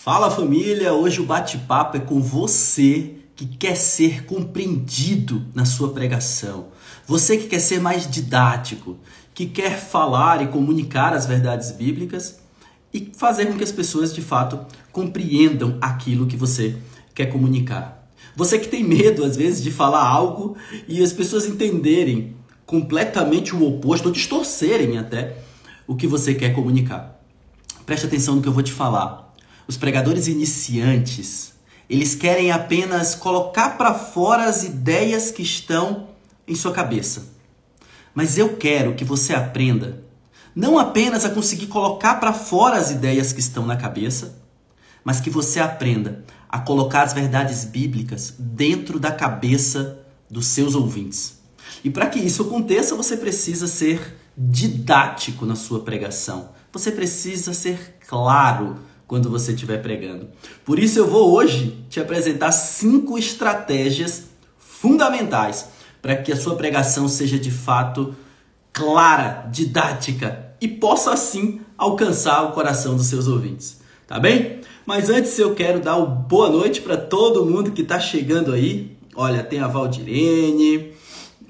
Fala família, hoje o bate-papo é com você que quer ser compreendido na sua pregação. Você que quer ser mais didático, que quer falar e comunicar as verdades bíblicas e fazer com que as pessoas de fato compreendam aquilo que você quer comunicar. Você que tem medo às vezes de falar algo e as pessoas entenderem completamente o oposto ou distorcerem até o que você quer comunicar. Preste atenção no que eu vou te falar. Os pregadores iniciantes, eles querem apenas colocar para fora as ideias que estão em sua cabeça. Mas eu quero que você aprenda não apenas a conseguir colocar para fora as ideias que estão na cabeça, mas que você aprenda a colocar as verdades bíblicas dentro da cabeça dos seus ouvintes. E para que isso aconteça, você precisa ser didático na sua pregação. Você precisa ser claro quando você estiver pregando. Por isso eu vou hoje te apresentar 5 estratégias fundamentais para que a sua pregação seja de fato clara, didática e possa assim alcançar o coração dos seus ouvintes. Tá bem? Mas antes eu quero dar uma boa noite para todo mundo que está chegando aí. Olha, tem a Valdirene,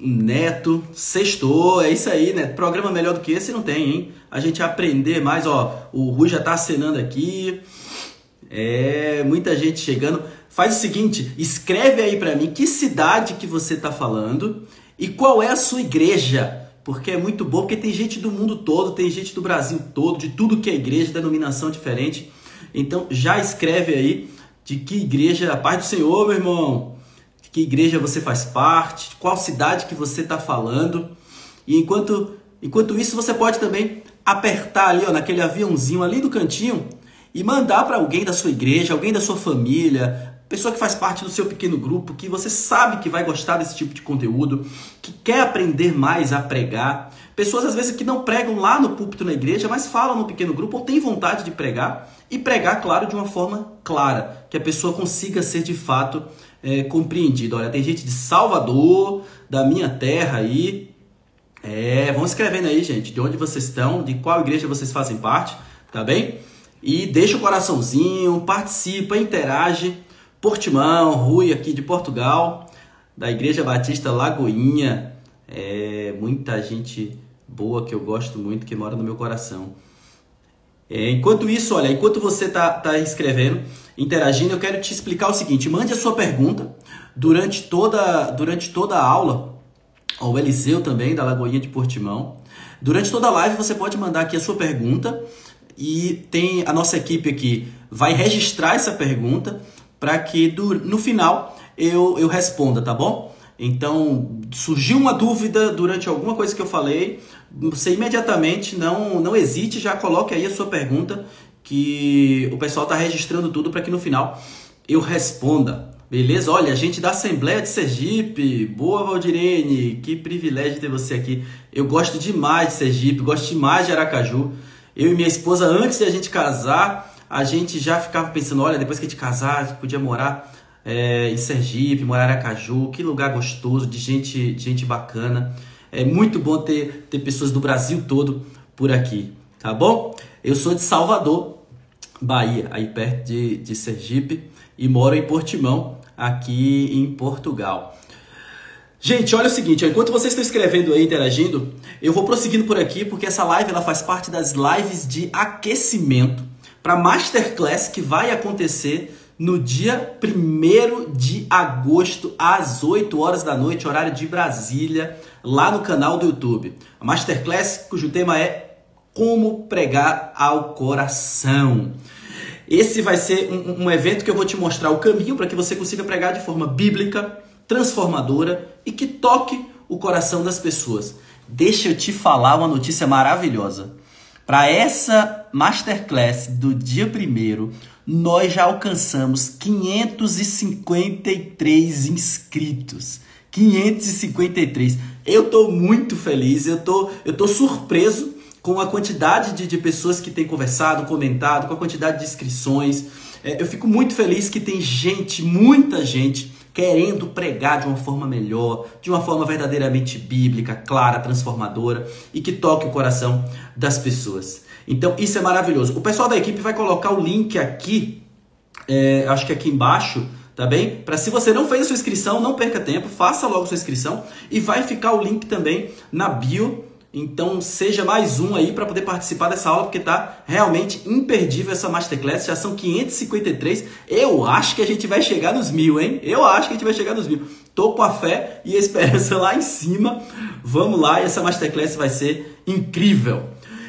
Neto, sextou, é isso aí, né? Programa melhor do que esse não tem, hein? A gente aprender mais, ó, o Rui já tá acenando aqui, muita gente chegando. Faz o seguinte, escreve aí pra mim que cidade que você tá falando e qual é a sua igreja, porque é muito bom, porque tem gente do mundo todo, tem gente do Brasil todo, de tudo que é igreja, denominação diferente. Então já escreve aí de que igreja, a paz do Senhor, meu irmão. Que igreja você faz parte, qual cidade que você está falando. E enquanto isso, você pode também apertar ali, ó, naquele aviãozinho ali do cantinho e mandar para alguém da sua igreja, alguém da sua família, pessoa que faz parte do seu pequeno grupo, que você sabe que vai gostar desse tipo de conteúdo, que quer aprender mais a pregar. Pessoas, às vezes, que não pregam lá no púlpito na igreja, mas falam no pequeno grupo ou têm vontade de pregar. E pregar, claro, de uma forma clara, que a pessoa consiga ser, de fato, compreendida. Olha, tem gente de Salvador, da minha terra aí. Vão escrevendo aí, gente, de onde vocês estão, de qual igreja vocês fazem parte, tá bem? E deixa o coraçãozinho, participa, interage. Portimão, Rui aqui de Portugal, da Igreja Batista Lagoinha. Muita gente boa que eu gosto muito, que mora no meu coração. Enquanto isso, olha, enquanto você tá escrevendo, interagindo, eu quero te explicar o seguinte. Mande a sua pergunta durante toda a aula, ao Eliseu também, da Lagoinha de Portimão. Durante toda a live você pode mandar aqui a sua pergunta e tem a nossa equipe aqui, vai registrar essa pergunta para que no final eu responda, tá bom? Então, surgiu uma dúvida durante alguma coisa que eu falei, você imediatamente não hesite, já coloque aí a sua pergunta, que o pessoal está registrando tudo para que no final eu responda, beleza? Olha, gente da Assembleia de Sergipe, boa Valdirene, que privilégio ter você aqui. Eu gosto demais de Sergipe, gosto demais de Aracaju. Eu e minha esposa, antes de a gente casar, a gente já ficava pensando, olha, depois que a gente casar, a gente podia morar em Sergipe, morar em Aracaju, que lugar gostoso, de gente bacana. É muito bom ter pessoas do Brasil todo por aqui, tá bom? Eu sou de Salvador, Bahia, aí perto de Sergipe, e moro em Portimão, aqui em Portugal. Gente, olha o seguinte, enquanto vocês estão escrevendo aí, interagindo, eu vou prosseguindo por aqui, porque essa live ela faz parte das lives de aquecimento para Masterclass que vai acontecer no dia 1º de agosto, às 8 horas da noite, horário de Brasília, lá no canal do YouTube. A Masterclass, cujo tema é Como Pregar ao Coração. Esse vai ser um evento que eu vou te mostrar o caminho para que você consiga pregar de forma bíblica, transformadora e que toque o coração das pessoas. Deixa eu te falar uma notícia maravilhosa. Para essa Masterclass do dia 1º, nós já alcançamos 553 inscritos. 553. Eu estou muito feliz, eu tô surpreso com a quantidade de pessoas que têm conversado, comentado, com a quantidade de inscrições. Eu fico muito feliz que tem gente, muita gente, querendo pregar de uma forma melhor, de uma forma verdadeiramente bíblica, clara, transformadora e que toque o coração das pessoas. Então isso é maravilhoso. O pessoal da equipe vai colocar o link aqui acho que aqui embaixo, tá bem? Para se você não fez a sua inscrição, não perca tempo, faça logo a sua inscrição e vai ficar o link também na bio. Então seja mais um aí para poder participar dessa aula, porque tá realmente imperdível essa Masterclass. Já são 553. Eu acho que a gente vai chegar nos 1000, hein? Eu acho que a gente vai chegar nos 1000. Tô com a fé e a esperança lá em cima. Vamos lá, e essa Masterclass vai ser incrível.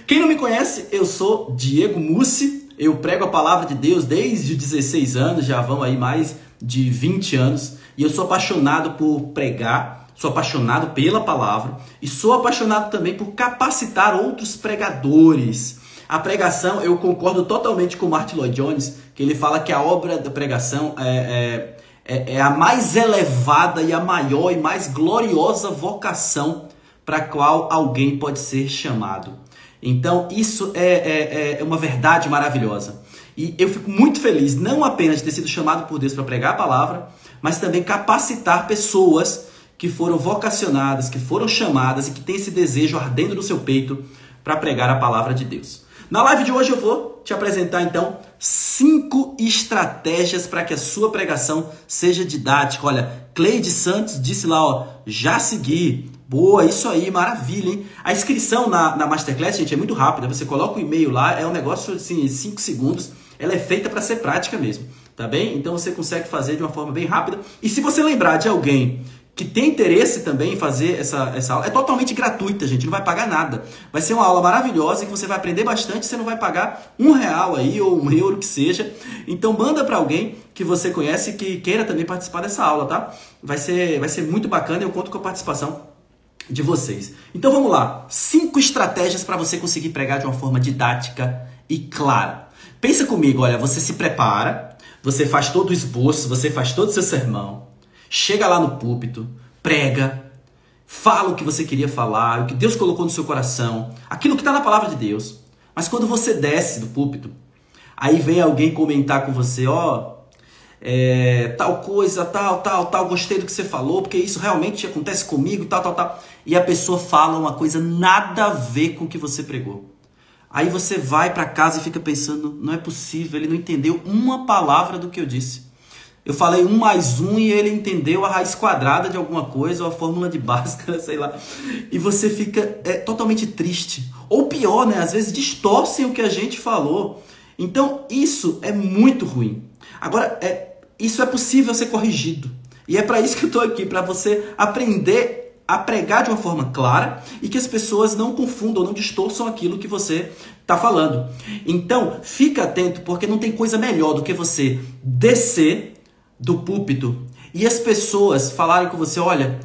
Quem não me conhece, eu sou Diego Mussi. Eu prego a palavra de Deus desde os 16 anos, já vão aí mais de 20 anos. E eu sou apaixonado por pregar. Sou apaixonado pela palavra e sou apaixonado também por capacitar outros pregadores. A pregação, eu concordo totalmente com o Martyn Lloyd-Jones, que ele fala que a obra da pregação é a mais elevada e a maior e mais gloriosa vocação para a qual alguém pode ser chamado. Então, isso é uma verdade maravilhosa. E eu fico muito feliz, não apenas de ter sido chamado por Deus para pregar a palavra, mas também capacitar pessoas que foram vocacionadas, que foram chamadas e que têm esse desejo ardendo no seu peito para pregar a palavra de Deus. Na live de hoje eu vou te apresentar então 5 estratégias para que a sua pregação seja didática. Olha, Cleide Santos disse lá, ó, já segui. Boa, isso aí, maravilha, hein? A inscrição na Masterclass, gente, é muito rápida. Você coloca o e-mail lá, é um negócio assim, 5 segundos. Ela é feita para ser prática mesmo, tá bem? Então você consegue fazer de uma forma bem rápida. E se você lembrar de alguém que tem interesse também em fazer essa aula, é totalmente gratuita, gente, não vai pagar nada. Vai ser uma aula maravilhosa em que você vai aprender bastante, você não vai pagar R$1 aí ou €1 que seja. Então manda para alguém que você conhece e que queira também participar dessa aula, tá? Vai ser muito bacana e eu conto com a participação de vocês. Então vamos lá, 5 estratégias para você conseguir pregar de uma forma didática e clara. Pensa comigo, olha, você se prepara, você faz todo o esboço, você faz todo o seu sermão, chega lá no púlpito, prega, fala o que você queria falar, o que Deus colocou no seu coração, aquilo que está na palavra de Deus. Mas quando você desce do púlpito, aí vem alguém comentar com você, ó, tal coisa, tal, gostei do que você falou, porque isso realmente acontece comigo, tal. E a pessoa fala uma coisa nada a ver com o que você pregou. Aí você vai para casa e fica pensando, não é possível, ele não entendeu uma palavra do que eu disse. Eu falei 1 mais 1 e ele entendeu a raiz quadrada de alguma coisa, ou a fórmula de Bhaskara, sei lá. E você fica totalmente triste. Ou pior, né? Às vezes distorcem o que a gente falou. Então isso é muito ruim. Agora, isso é possível ser corrigido. E é para isso que eu estou aqui, para você aprender a pregar de uma forma clara e que as pessoas não confundam, não distorçam aquilo que você está falando. Então, fica atento, porque não tem coisa melhor do que você descer do púlpito e as pessoas falarem com você, olha,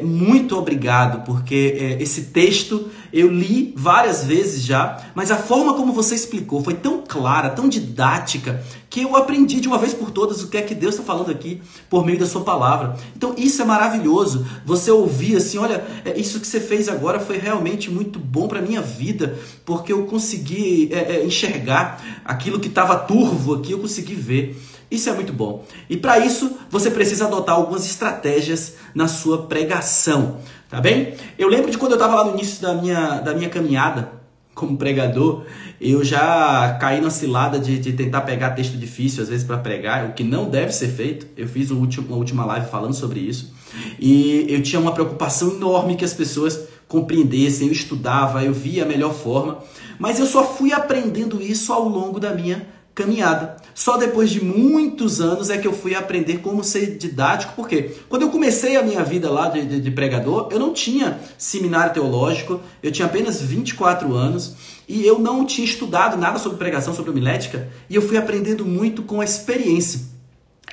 muito obrigado, porque esse texto eu li várias vezes já, mas a forma como você explicou foi tão clara, tão didática, que eu aprendi de uma vez por todas o que é que Deus está falando aqui por meio da sua palavra. Então isso é maravilhoso, você ouvir assim, olha, isso que você fez agora foi realmente muito bom para a minha vida, porque eu consegui enxergar aquilo que estava turvo aqui, eu consegui ver. Isso é muito bom. E para isso, você precisa adotar algumas estratégias na sua pregação, tá bem? Eu lembro de quando eu estava lá no início da minha caminhada como pregador, eu já caí na cilada de tentar pegar texto difícil, às vezes, para pregar, o que não deve ser feito. Eu fiz uma última live falando sobre isso. E eu tinha uma preocupação enorme que as pessoas compreendessem, eu estudava, eu via a melhor forma. Mas eu só fui aprendendo isso ao longo da minha caminhada. Só depois de muitos anos é que eu fui aprender como ser didático, porque quando eu comecei a minha vida lá de pregador, eu não tinha seminário teológico, eu tinha apenas 24 anos e eu não tinha estudado nada sobre pregação, sobre homilética, e eu fui aprendendo muito com a experiência.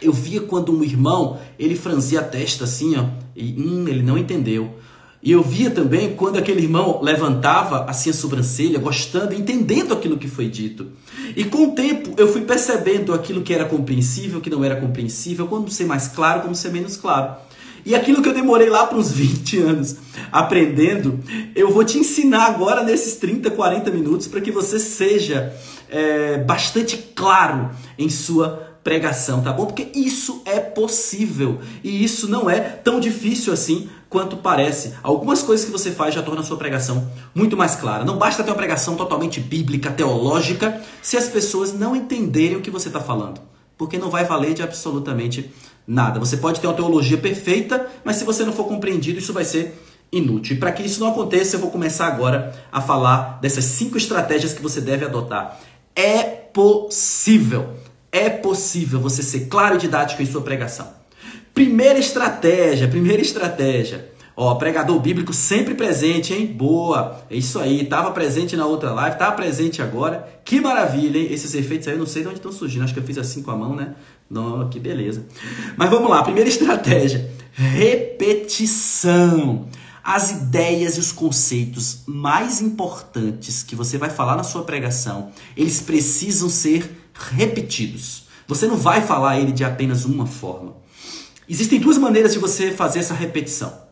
Eu via quando um irmão, ele franzia a testa assim, ó, e ele não entendeu. E eu via também quando aquele irmão levantava assim a sobrancelha, gostando, entendendo aquilo que foi dito. E com o tempo eu fui percebendo aquilo que era compreensível, que não era compreensível, como ser mais claro, como ser menos claro. E aquilo que eu demorei lá para uns 20 anos aprendendo, eu vou te ensinar agora nesses 30, 40 minutos para que você seja bastante claro em sua pregação, tá bom? Porque isso é possível e isso não é tão difícil assim quanto parece. Algumas coisas que você faz já tornam a sua pregação muito mais clara. Não basta ter uma pregação totalmente bíblica, teológica, se as pessoas não entenderem o que você está falando. porque não vai valer de absolutamente nada. Você pode ter uma teologia perfeita, mas se você não for compreendido, isso vai ser inútil. E para que isso não aconteça, eu vou começar agora a falar dessas 5 estratégias que você deve adotar. É possível você ser claro e didático em sua pregação. Primeira estratégia. Ó, pregador bíblico sempre presente, hein? Boa, é isso aí. Tava presente na outra live, tá presente agora. Que maravilha, hein? Esses efeitos aí eu não sei de onde estão surgindo. Acho que eu fiz assim com a mão, né? Não, que beleza. Mas vamos lá, primeira estratégia. Repetição. As ideias e os conceitos mais importantes que você vai falar na sua pregação, eles precisam ser repetidos. Você não vai falar ele de apenas uma forma. Existem 2 maneiras de você fazer essa repetição.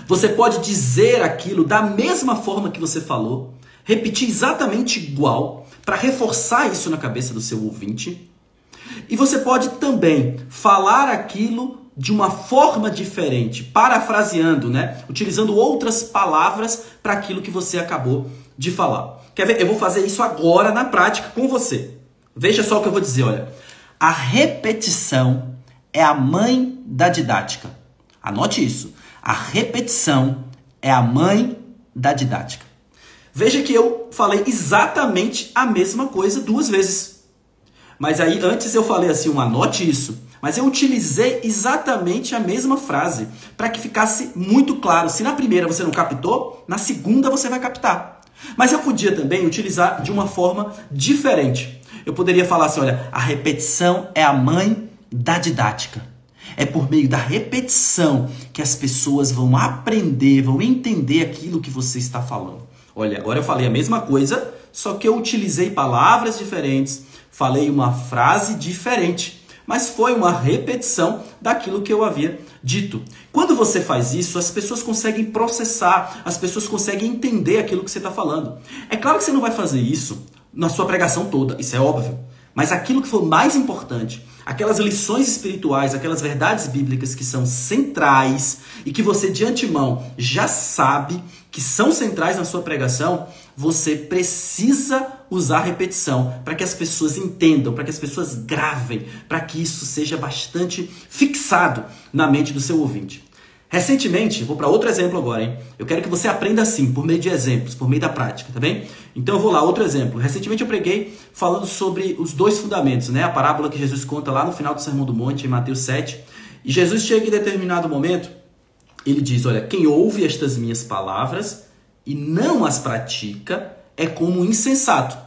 Você pode dizer aquilo da mesma forma que você falou, repetir exatamente igual, para reforçar isso na cabeça do seu ouvinte. E você pode também falar aquilo de uma forma diferente, parafraseando, né? Utilizando outras palavras para aquilo que você acabou de falar. Quer ver? Eu vou fazer isso agora na prática com você. Veja só o que eu vou dizer, olha. A repetição é a mãe da didática. Anote isso. A repetição é a mãe da didática. Veja que eu falei exatamente a mesma coisa 2 vezes. Mas aí antes eu falei assim, anote isso. Mas eu utilizei exatamente a mesma frase para que ficasse muito claro. Se na primeira você não captou, na segunda você vai captar. Mas eu podia também utilizar de uma forma diferente. Eu poderia falar assim, olha, a repetição é a mãe da didática. É por meio da repetição que as pessoas vão aprender, vão entender aquilo que você está falando. Olha, agora eu falei a mesma coisa, só que eu utilizei palavras diferentes, falei uma frase diferente, mas foi uma repetição daquilo que eu havia dito. Quando você faz isso, as pessoas conseguem processar, as pessoas conseguem entender aquilo que você está falando. É claro que você não vai fazer isso na sua pregação toda, isso é óbvio. Mas aquilo que for mais importante, aquelas lições espirituais, aquelas verdades bíblicas que são centrais e que você de antemão já sabe que são centrais na sua pregação, você precisa usar repetição para que as pessoas entendam, para que as pessoas gravem, para que isso seja bastante fixado na mente do seu ouvinte. Recentemente, vou para outro exemplo agora, hein? Eu quero que você aprenda assim, por meio de exemplos, por meio da prática, tá bem? Então eu vou lá, outro exemplo. Recentemente eu preguei falando sobre os 2 fundamentos, né? A parábola que Jesus conta lá no final do Sermão do Monte, em Mateus 7. E Jesus chega em determinado momento, ele diz, olha, quem ouve estas minhas palavras e não as pratica é como um insensato.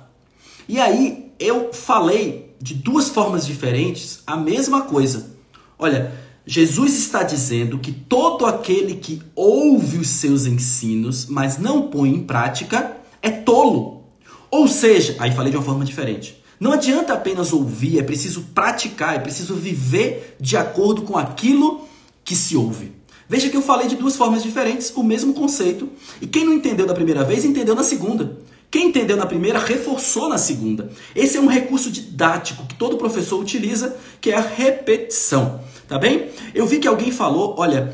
E aí eu falei de 2 formas diferentes a mesma coisa. Olha, Jesus está dizendo que todo aquele que ouve os seus ensinos, mas não põe em prática, é tolo. Ou seja, aí falei de uma forma diferente. Não adianta apenas ouvir, é preciso praticar, é preciso viver de acordo com aquilo que se ouve. Veja que eu falei de 2 formas diferentes, o mesmo conceito. E quem não entendeu da primeira vez, entendeu na segunda. Quem entendeu na primeira, reforçou na segunda. Esse é um recurso didático que todo professor utiliza, que é a repetição. Tá bem? Eu vi que alguém falou, olha,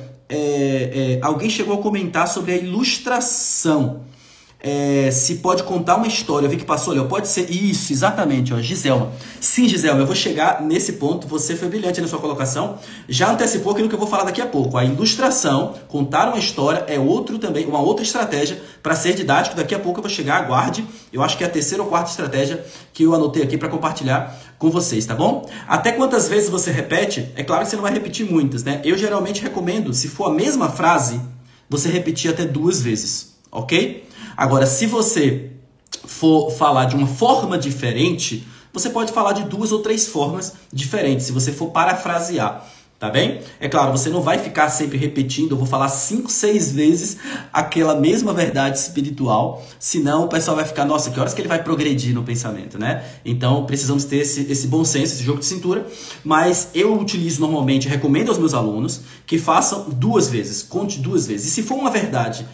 alguém chegou a comentar sobre a ilustração. Se pode contar uma história. Eu vi que passou, olha, pode ser isso, exatamente, ó, Giselma. Sim, Giselma, eu vou chegar nesse ponto. Você foi brilhante na sua colocação. Já antecipou aquilo que eu vou falar daqui a pouco. A ilustração, contar uma história, é uma outra estratégia para ser didático. Daqui a pouco eu vou chegar, aguarde. Eu acho que é a 3ª ou 4ª estratégia que eu anotei aqui para compartilhar com vocês, tá bom? Até quantas vezes você repete? É claro que você não vai repetir muitas, né? Eu geralmente recomendo, se for a mesma frase, você repetir até 2 vezes, ok? Agora, se você for falar de uma forma diferente, você pode falar de 2 ou 3 formas diferentes, se você for parafrasear, tá bem? É claro, você não vai ficar sempre repetindo, eu vou falar 5, 6 vezes aquela mesma verdade espiritual, senão o pessoal vai ficar, nossa, que horas que ele vai progredir no pensamento, né? Então, precisamos ter esse bom senso, esse jogo de cintura, mas eu utilizo normalmente, recomendo aos meus alunos que façam 2 vezes, conte 2 vezes. E se for uma verdade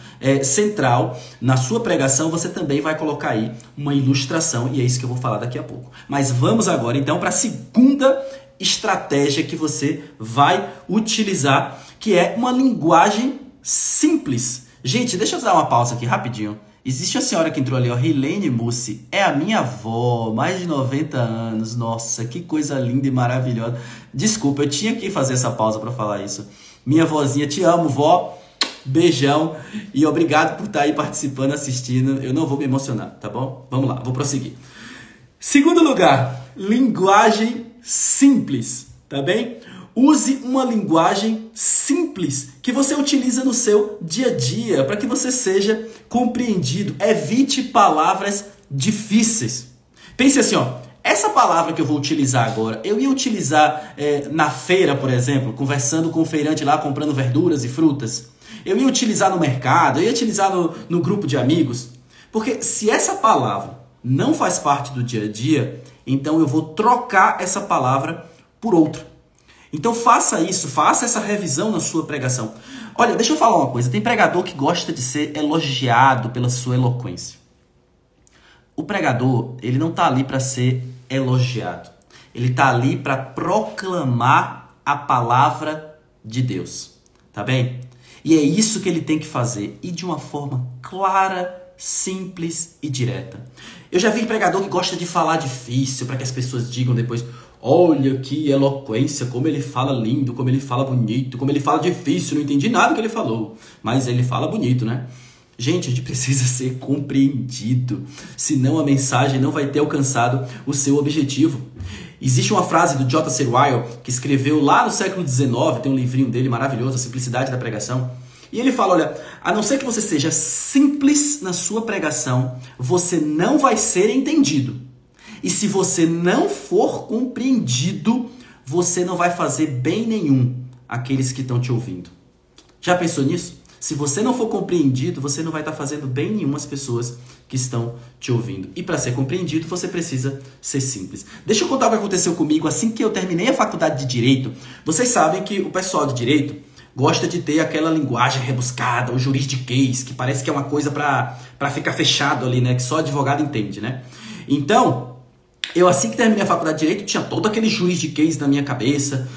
central na sua pregação, você também vai colocar aí uma ilustração, e é isso que eu vou falar daqui a pouco. Mas vamos agora, então, para a segunda estratégia que você vai utilizar, que é uma linguagem simples. Gente, deixa eu dar uma pausa aqui rapidinho. Existe a senhora que entrou ali, ó, Rilene Mussi. É a minha avó, mais de 90 anos. Nossa, que coisa linda e maravilhosa. Desculpa, eu tinha que fazer essa pausa para falar isso. Minha vozinha, te amo, vó. Beijão. E obrigado por estar aí participando, assistindo. Eu não vou me emocionar, tá bom? Vamos lá, vou prosseguir. Segundo lugar, linguagem simples, tá bem? Use uma linguagem simples que você utiliza no seu dia a dia para que você seja compreendido. Evite palavras difíceis. Pense assim, ó, essa palavra que eu vou utilizar agora, eu ia utilizar na feira, por exemplo, conversando com o feirante lá, comprando verduras e frutas. Eu ia utilizar no mercado, eu ia utilizar no grupo de amigos. Porque se essa palavra não faz parte do dia a dia, então eu vou trocar essa palavra por outra. Então faça isso, faça essa revisão na sua pregação. Olha, deixa eu falar uma coisa. Tem pregador que gosta de ser elogiado pela sua eloquência. O pregador, ele não está ali para ser elogiado. Ele está ali para proclamar a palavra de Deus. Tá bem? E é isso que ele tem que fazer. E de uma forma clara, simples e direta. Eu já vi pregador que gosta de falar difícil para que as pessoas digam depois: olha que eloquência, como ele fala lindo, como ele fala bonito, como ele fala difícil, não entendi nada que ele falou, mas ele fala bonito, né? Gente, a gente precisa ser compreendido, senão a mensagem não vai ter alcançado o seu objetivo. Existe uma frase do J.C. Ryle, que escreveu lá no século XIX, tem um livrinho dele maravilhoso, A Simplicidade da Pregação, e ele fala, olha, a não ser que você seja simples na sua pregação, você não vai ser entendido. E se você não for compreendido, você não vai fazer bem nenhum àqueles que estão te ouvindo. Já pensou nisso? Se você não for compreendido, você não vai estar fazendo bem nenhum às pessoas que estão te ouvindo. E para ser compreendido, você precisa ser simples. Deixa eu contar o que aconteceu comigo assim que eu terminei a faculdade de Direito. Vocês sabem que o pessoal de Direito gosta de ter aquela linguagem rebuscada, o juridiquês, que parece que é uma coisa para ficar fechado ali, né? Que só advogado entende, né? Então, eu assim que terminei a faculdade de Direito, tinha todo aquele juridiquês na minha cabeça,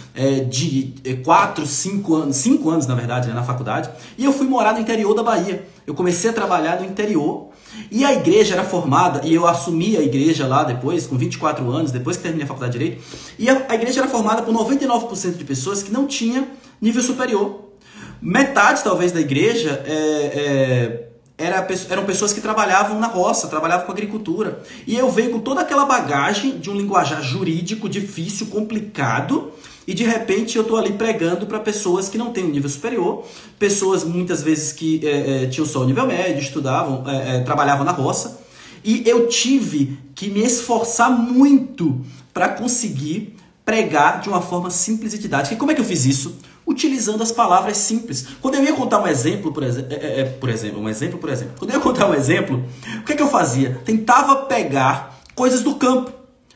de 4, 5 anos, 5 anos na verdade, né, na faculdade, e eu fui morar no interior da Bahia. Eu comecei a trabalhar no interior, e a igreja era formada, e eu assumi a igreja lá depois, com 24 anos, depois que terminei a faculdade de Direito, e a igreja era formada por 99% de pessoas que não tinham nível superior. Metade, talvez, da igreja eram pessoas que trabalhavam na roça, trabalhavam com agricultura. E eu venho com toda aquela bagagem de um linguajar jurídico difícil, complicado, e de repente eu estou ali pregando para pessoas que não têm um nível superior, pessoas muitas vezes que tinham só o nível médio, estudavam, trabalhavam na roça, e eu tive que me esforçar muito para conseguir pregar de uma forma simples e didática. E como é que eu fiz isso? Utilizando as palavras simples. Quando eu ia contar um exemplo, por exemplo. Quando eu ia contar um exemplo, o que é que eu fazia? Tentava pegar coisas do campo.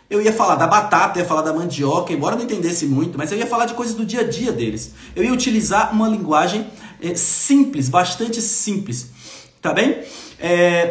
Eu ia falar da batata, ia falar da mandioca, embora não entendesse muito, mas eu ia falar de coisas do dia a dia deles. Eu ia utilizar uma linguagem simples, bastante simples, tá bem?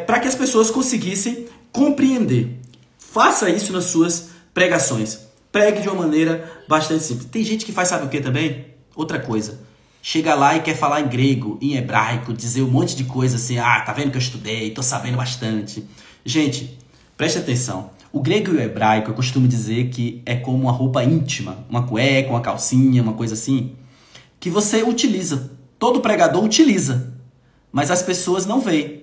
Para que as pessoas conseguissem compreender. Faça isso nas suas pregações. Pregue de uma maneira bastante simples. Tem gente que faz, sabe o que também? Outra coisa. Chega lá e quer falar em grego, em hebraico, dizer um monte de coisa assim. Ah, tá vendo que eu estudei, tô sabendo bastante. Gente, preste atenção. O grego e o hebraico, eu costumo dizer que é como uma roupa íntima. Uma cueca, uma calcinha, uma coisa assim. Que você utiliza. Todo pregador utiliza. Mas as pessoas não veem.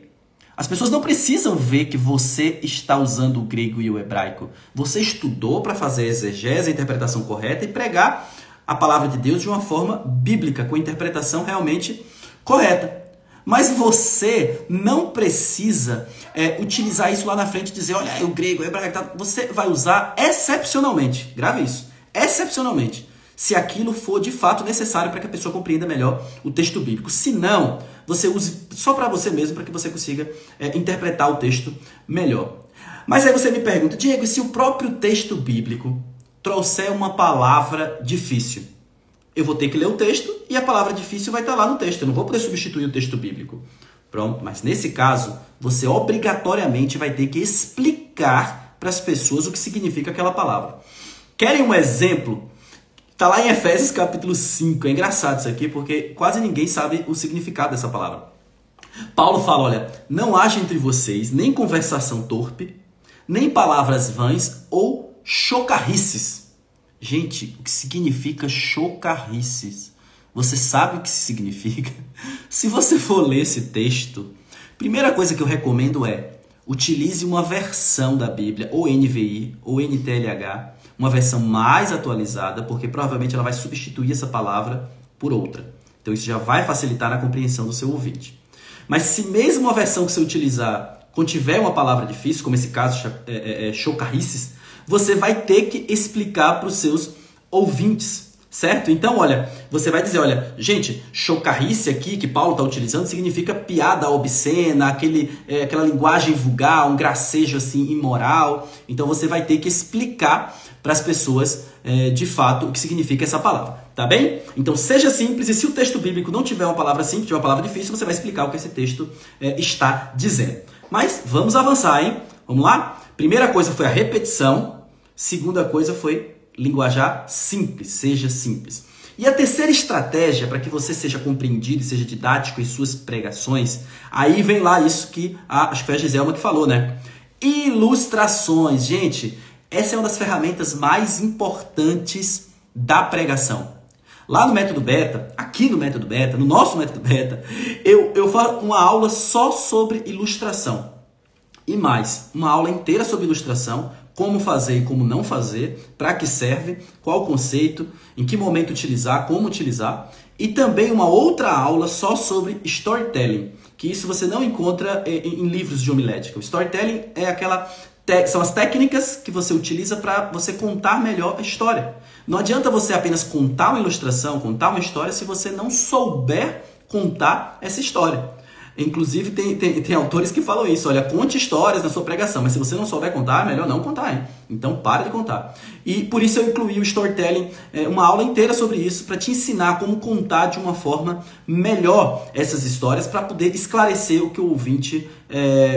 As pessoas não precisam ver que você está usando o grego e o hebraico. Você estudou para fazer a exegese, a interpretação correta e pregar a palavra de Deus de uma forma bíblica, com a interpretação realmente correta. Mas você não precisa utilizar isso lá na frente e dizer, olha, o grego, o hebraico, você vai usar excepcionalmente. Grave isso. Excepcionalmente. Se aquilo for de fato necessário para que a pessoa compreenda melhor o texto bíblico. Se não, você use só para você mesmo, para que você consiga interpretar o texto melhor. Mas aí você me pergunta, Diego, e se o próprio texto bíblico trouxer uma palavra difícil? Eu vou ter que ler o texto e a palavra difícil vai estar lá no texto. Eu não vou poder substituir o texto bíblico. Pronto, mas nesse caso, você obrigatoriamente vai ter que explicar para as pessoas o que significa aquela palavra. Querem um exemplo? Está lá em Efésios capítulo 5. É engraçado isso aqui porque quase ninguém sabe o significado dessa palavra. Paulo fala, olha, não haja entre vocês nem conversação torpe, nem palavras vãs ou chocarrices. Gente, o que significa chocarrices? Você sabe o que significa? Se você for ler esse texto, primeira coisa que eu recomendo é utilize uma versão da Bíblia, ou NVI, ou NTLH, uma versão mais atualizada, porque provavelmente ela vai substituir essa palavra por outra. Então isso já vai facilitar a compreensão do seu ouvinte. Mas se mesmo a versão que você utilizar contiver uma palavra difícil, como esse caso, chocarrices, você vai ter que explicar para os seus ouvintes, certo? Então, olha, você vai dizer, olha, gente, chocarrice aqui que Paulo está utilizando significa piada obscena, aquela linguagem vulgar, um gracejo assim imoral. Então você vai ter que explicar para as pessoas de fato o que significa essa palavra, tá bem? Então seja simples, e se o texto bíblico não tiver uma palavra simples, tiver uma palavra difícil, você vai explicar o que esse texto está dizendo. Mas vamos avançar, hein? Vamos lá? Primeira coisa foi a repetição, segunda coisa foi linguajar simples, seja simples. E a terceira estratégia para que você seja compreendido e seja didático em suas pregações, aí vem lá isso que acho que foi a Giselma que falou, né? Ilustrações. Gente, essa é uma das ferramentas mais importantes da pregação. Lá no Método Beta, aqui no Método Beta, no nosso Método Beta, eu faço uma aula só sobre ilustração. E mais, uma aula inteira sobre ilustração, como fazer e como não fazer, para que serve, qual o conceito, em que momento utilizar, como utilizar. E também uma outra aula só sobre storytelling, que isso você não encontra em livros de homilética. O storytelling são as técnicas que você utiliza para você contar melhor a história. Não adianta você apenas contar uma ilustração, contar uma história, se você não souber contar essa história. Inclusive, tem autores que falam isso. Olha, conte histórias na sua pregação, mas se você não souber contar, é melhor não contar, hein? Então, para de contar. E por isso eu incluí o storytelling, uma aula inteira sobre isso, para te ensinar como contar de uma forma melhor essas histórias, para poder esclarecer o que o ouvinte,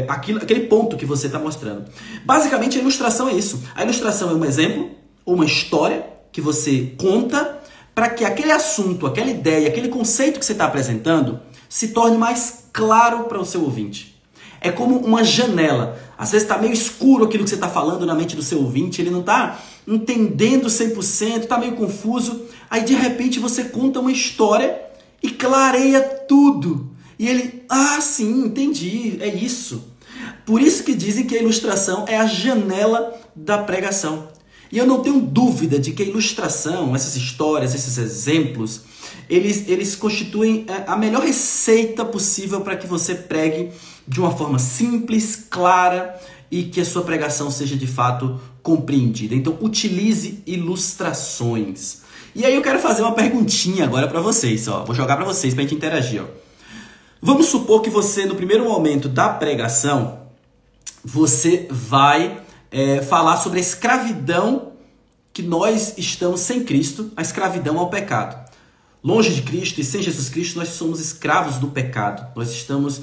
aquele ponto que você está mostrando. Basicamente, a ilustração é isso. A ilustração é um exemplo, ou uma história que você conta, para que aquele assunto, aquela ideia, aquele conceito que você está apresentando se torne mais claro para o seu ouvinte. É como uma janela. Às vezes está meio escuro aquilo que você está falando na mente do seu ouvinte, ele não está entendendo 100%, está meio confuso. Aí de repente você conta uma história e clareia tudo. E ele, sim, entendi, é isso. Por isso que dizem que a ilustração é a janela da pregação. E eu não tenho dúvida de que a ilustração, essas histórias, esses exemplos, eles constituem a melhor receita possível para que você pregue de uma forma simples, clara e que a sua pregação seja de fato compreendida. Então, utilize ilustrações. E aí eu quero fazer uma perguntinha agora para vocês. Vou jogar para vocês para a gente interagir. Vamos supor que você, no primeiro momento da pregação, você vai falar sobre a escravidão que nós estamos sem Cristo, a escravidão ao pecado. Longe de Cristo e sem Jesus Cristo, nós somos escravos do pecado. Nós estamos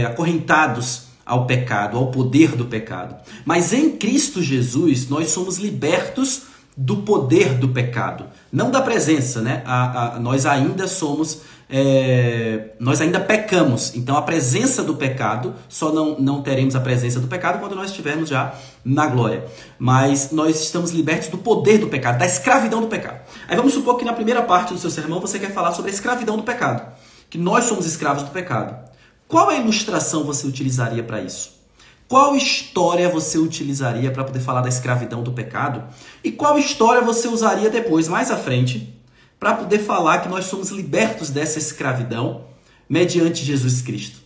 acorrentados ao pecado, ao poder do pecado. Mas em Cristo Jesus, nós somos libertos do poder do pecado. Não da presença, né? Nós ainda somos... nós ainda pecamos. Então a presença do pecado, só não teremos a presença do pecado quando nós estivermos já na glória. Mas nós estamos libertos do poder do pecado, da escravidão do pecado. Aí vamos supor que na primeira parte do seu sermão você quer falar sobre a escravidão do pecado, que nós somos escravos do pecado. Qual a ilustração você utilizaria para isso? Qual história você utilizaria para poder falar da escravidão do pecado? E qual história você usaria depois, mais à frente, para poder falar que nós somos libertos dessa escravidão mediante Jesus Cristo?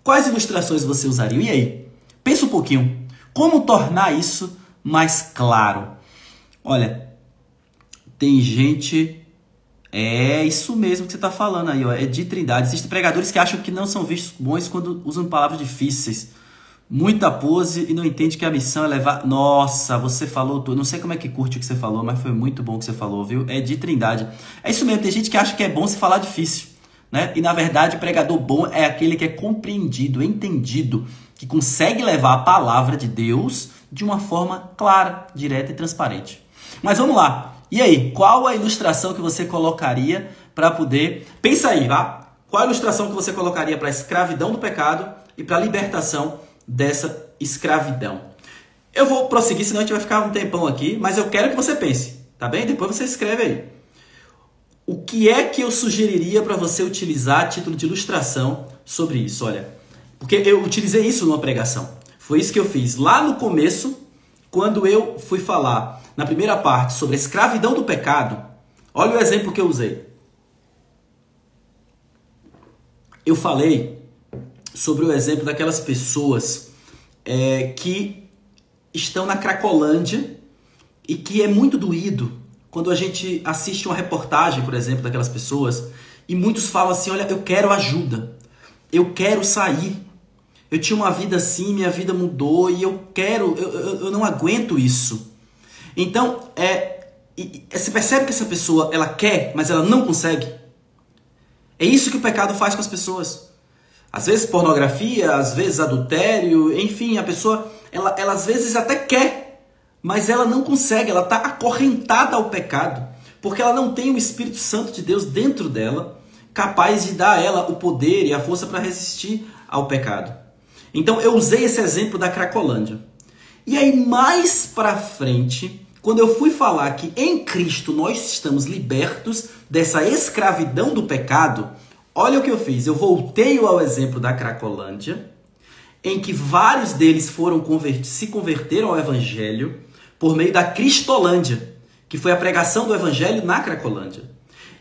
Quais ilustrações você usaria? E aí? Pensa um pouquinho. Como tornar isso mais claro? Olha, tem gente... É isso mesmo que você está falando aí, é de trindade. Existem pregadores que acham que não são vistos bons quando usam palavras difíceis. Muita pose e não entende que a missão é levar... Nossa, você falou tudo. Não sei como é que curte o que você falou, mas foi muito bom o que você falou, viu? É de trindade. É isso mesmo, tem gente que acha que é bom se falar difícil, né? E na verdade, pregador bom é aquele que é compreendido, entendido, que consegue levar a palavra de Deus de uma forma clara, direta e transparente. Mas vamos lá. E aí, qual a ilustração que você colocaria para poder... Pensa aí, tá? Qual a ilustração que você colocaria para a escravidão do pecado e para a libertação dessa escravidão? Eu vou prosseguir, senão a gente vai ficar um tempão aqui, mas eu quero que você pense, tá bem? Depois você escreve aí. O que é que eu sugeriria para você utilizar a título de ilustração sobre isso? Olha, porque eu utilizei isso numa pregação. Foi isso que eu fiz lá no começo, quando eu fui falar na primeira parte sobre a escravidão do pecado. Olha o exemplo que eu usei. Eu falei sobre o exemplo daquelas pessoas que estão na Cracolândia e que é muito doído quando a gente assiste uma reportagem, por exemplo, daquelas pessoas e muitos falam assim, olha, eu quero ajuda, eu quero sair, eu tinha uma vida assim, minha vida mudou e eu não aguento isso. Então, você percebe que essa pessoa, ela quer, mas ela não consegue? É isso que o pecado faz com as pessoas. Às vezes pornografia, às vezes adultério, enfim, a pessoa, ela às vezes até quer, mas ela não consegue, ela está acorrentada ao pecado, porque ela não tem o Espírito Santo de Deus dentro dela, capaz de dar a ela o poder e a força para resistir ao pecado. Então eu usei esse exemplo da Cracolândia. E aí mais para frente, quando eu fui falar que em Cristo nós estamos libertos dessa escravidão do pecado, olha o que eu fiz. Eu voltei ao exemplo da Cracolândia, em que vários deles se converteram ao Evangelho por meio da Cristolândia, que foi a pregação do Evangelho na Cracolândia.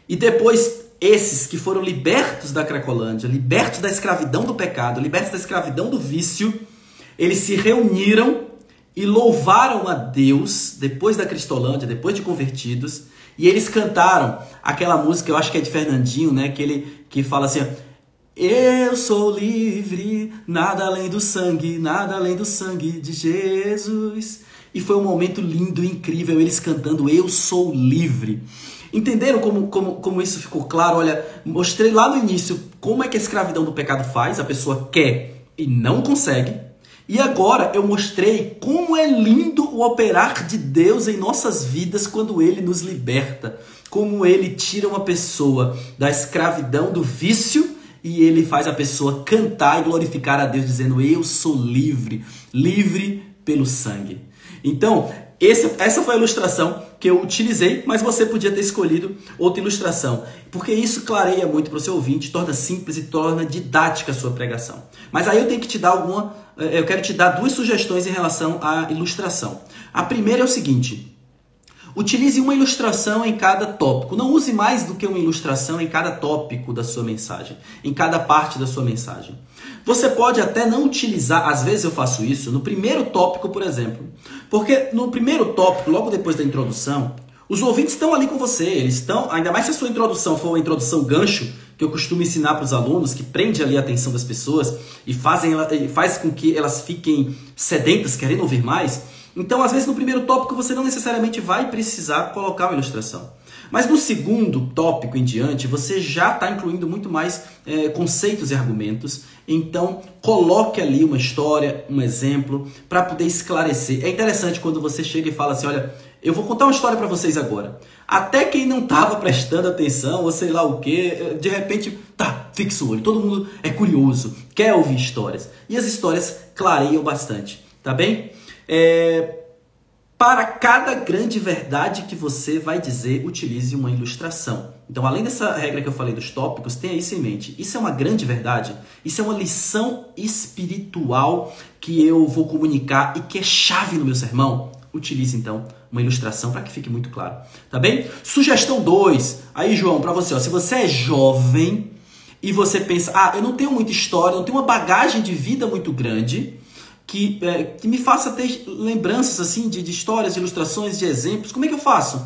E depois, esses que foram libertos da Cracolândia, libertos da escravidão do pecado, libertos da escravidão do vício, eles se reuniram e louvaram a Deus, depois da Cristolândia, depois de convertidos, e eles cantaram aquela música, eu acho que é de Fernandinho, né? Que fala assim, eu sou livre, nada além do sangue de Jesus. E foi um momento lindo, incrível, eles cantando, eu sou livre. Entenderam como isso ficou claro? Olha, mostrei lá no início como é que a escravidão do pecado faz, a pessoa quer e não consegue. E agora eu mostrei como é lindo o operar de Deus em nossas vidas quando Ele nos liberta. Como Ele tira uma pessoa da escravidão do vício e Ele faz a pessoa cantar e glorificar a Deus dizendo, eu sou livre, livre pelo sangue. Então, essa foi a ilustração que eu utilizei, mas você podia ter escolhido outra ilustração, porque isso clareia muito para o seu ouvinte, torna simples e torna didática a sua pregação. Mas aí eu tenho que te dar eu quero te dar duas sugestões em relação à ilustração. A primeira é o seguinte, utilize uma ilustração em cada tópico, não use mais do que uma ilustração em cada tópico da sua mensagem, em cada parte da sua mensagem. Você pode até não utilizar, às vezes eu faço isso, no primeiro tópico, por exemplo. Porque no primeiro tópico, logo depois da introdução, os ouvintes estão ali com você. Eles estão, ainda mais se a sua introdução for uma introdução gancho, que eu costumo ensinar para os alunos, que prende ali a atenção das pessoas e faz com que elas fiquem sedentas, querendo ouvir mais. Então, às vezes, no primeiro tópico, você não necessariamente vai precisar colocar uma ilustração. Mas no segundo tópico em diante, você já está incluindo muito mais conceitos e argumentos. Então, coloque ali uma história, um exemplo, para poder esclarecer. É interessante quando você chega e fala assim, olha, eu vou contar uma história para vocês agora. Até quem não estava prestando atenção, ou sei lá o quê, de repente, fixa o olho. Todo mundo é curioso, quer ouvir histórias. E as histórias clareiam bastante, tá bem? Para cada grande verdade que você vai dizer, utilize uma ilustração. Então, além dessa regra que eu falei dos tópicos, tenha isso em mente. Isso é uma grande verdade? Isso é uma lição espiritual que eu vou comunicar e que é chave no meu sermão? Utilize, então, uma ilustração para que fique muito claro. Tá bem? Sugestão 2. Aí, João, para você, se você é jovem e você pensa, eu não tenho muita história, não tenho uma bagagem de vida muito grande, que me faça ter lembranças assim de histórias, de ilustrações, de exemplos. Como é que eu faço?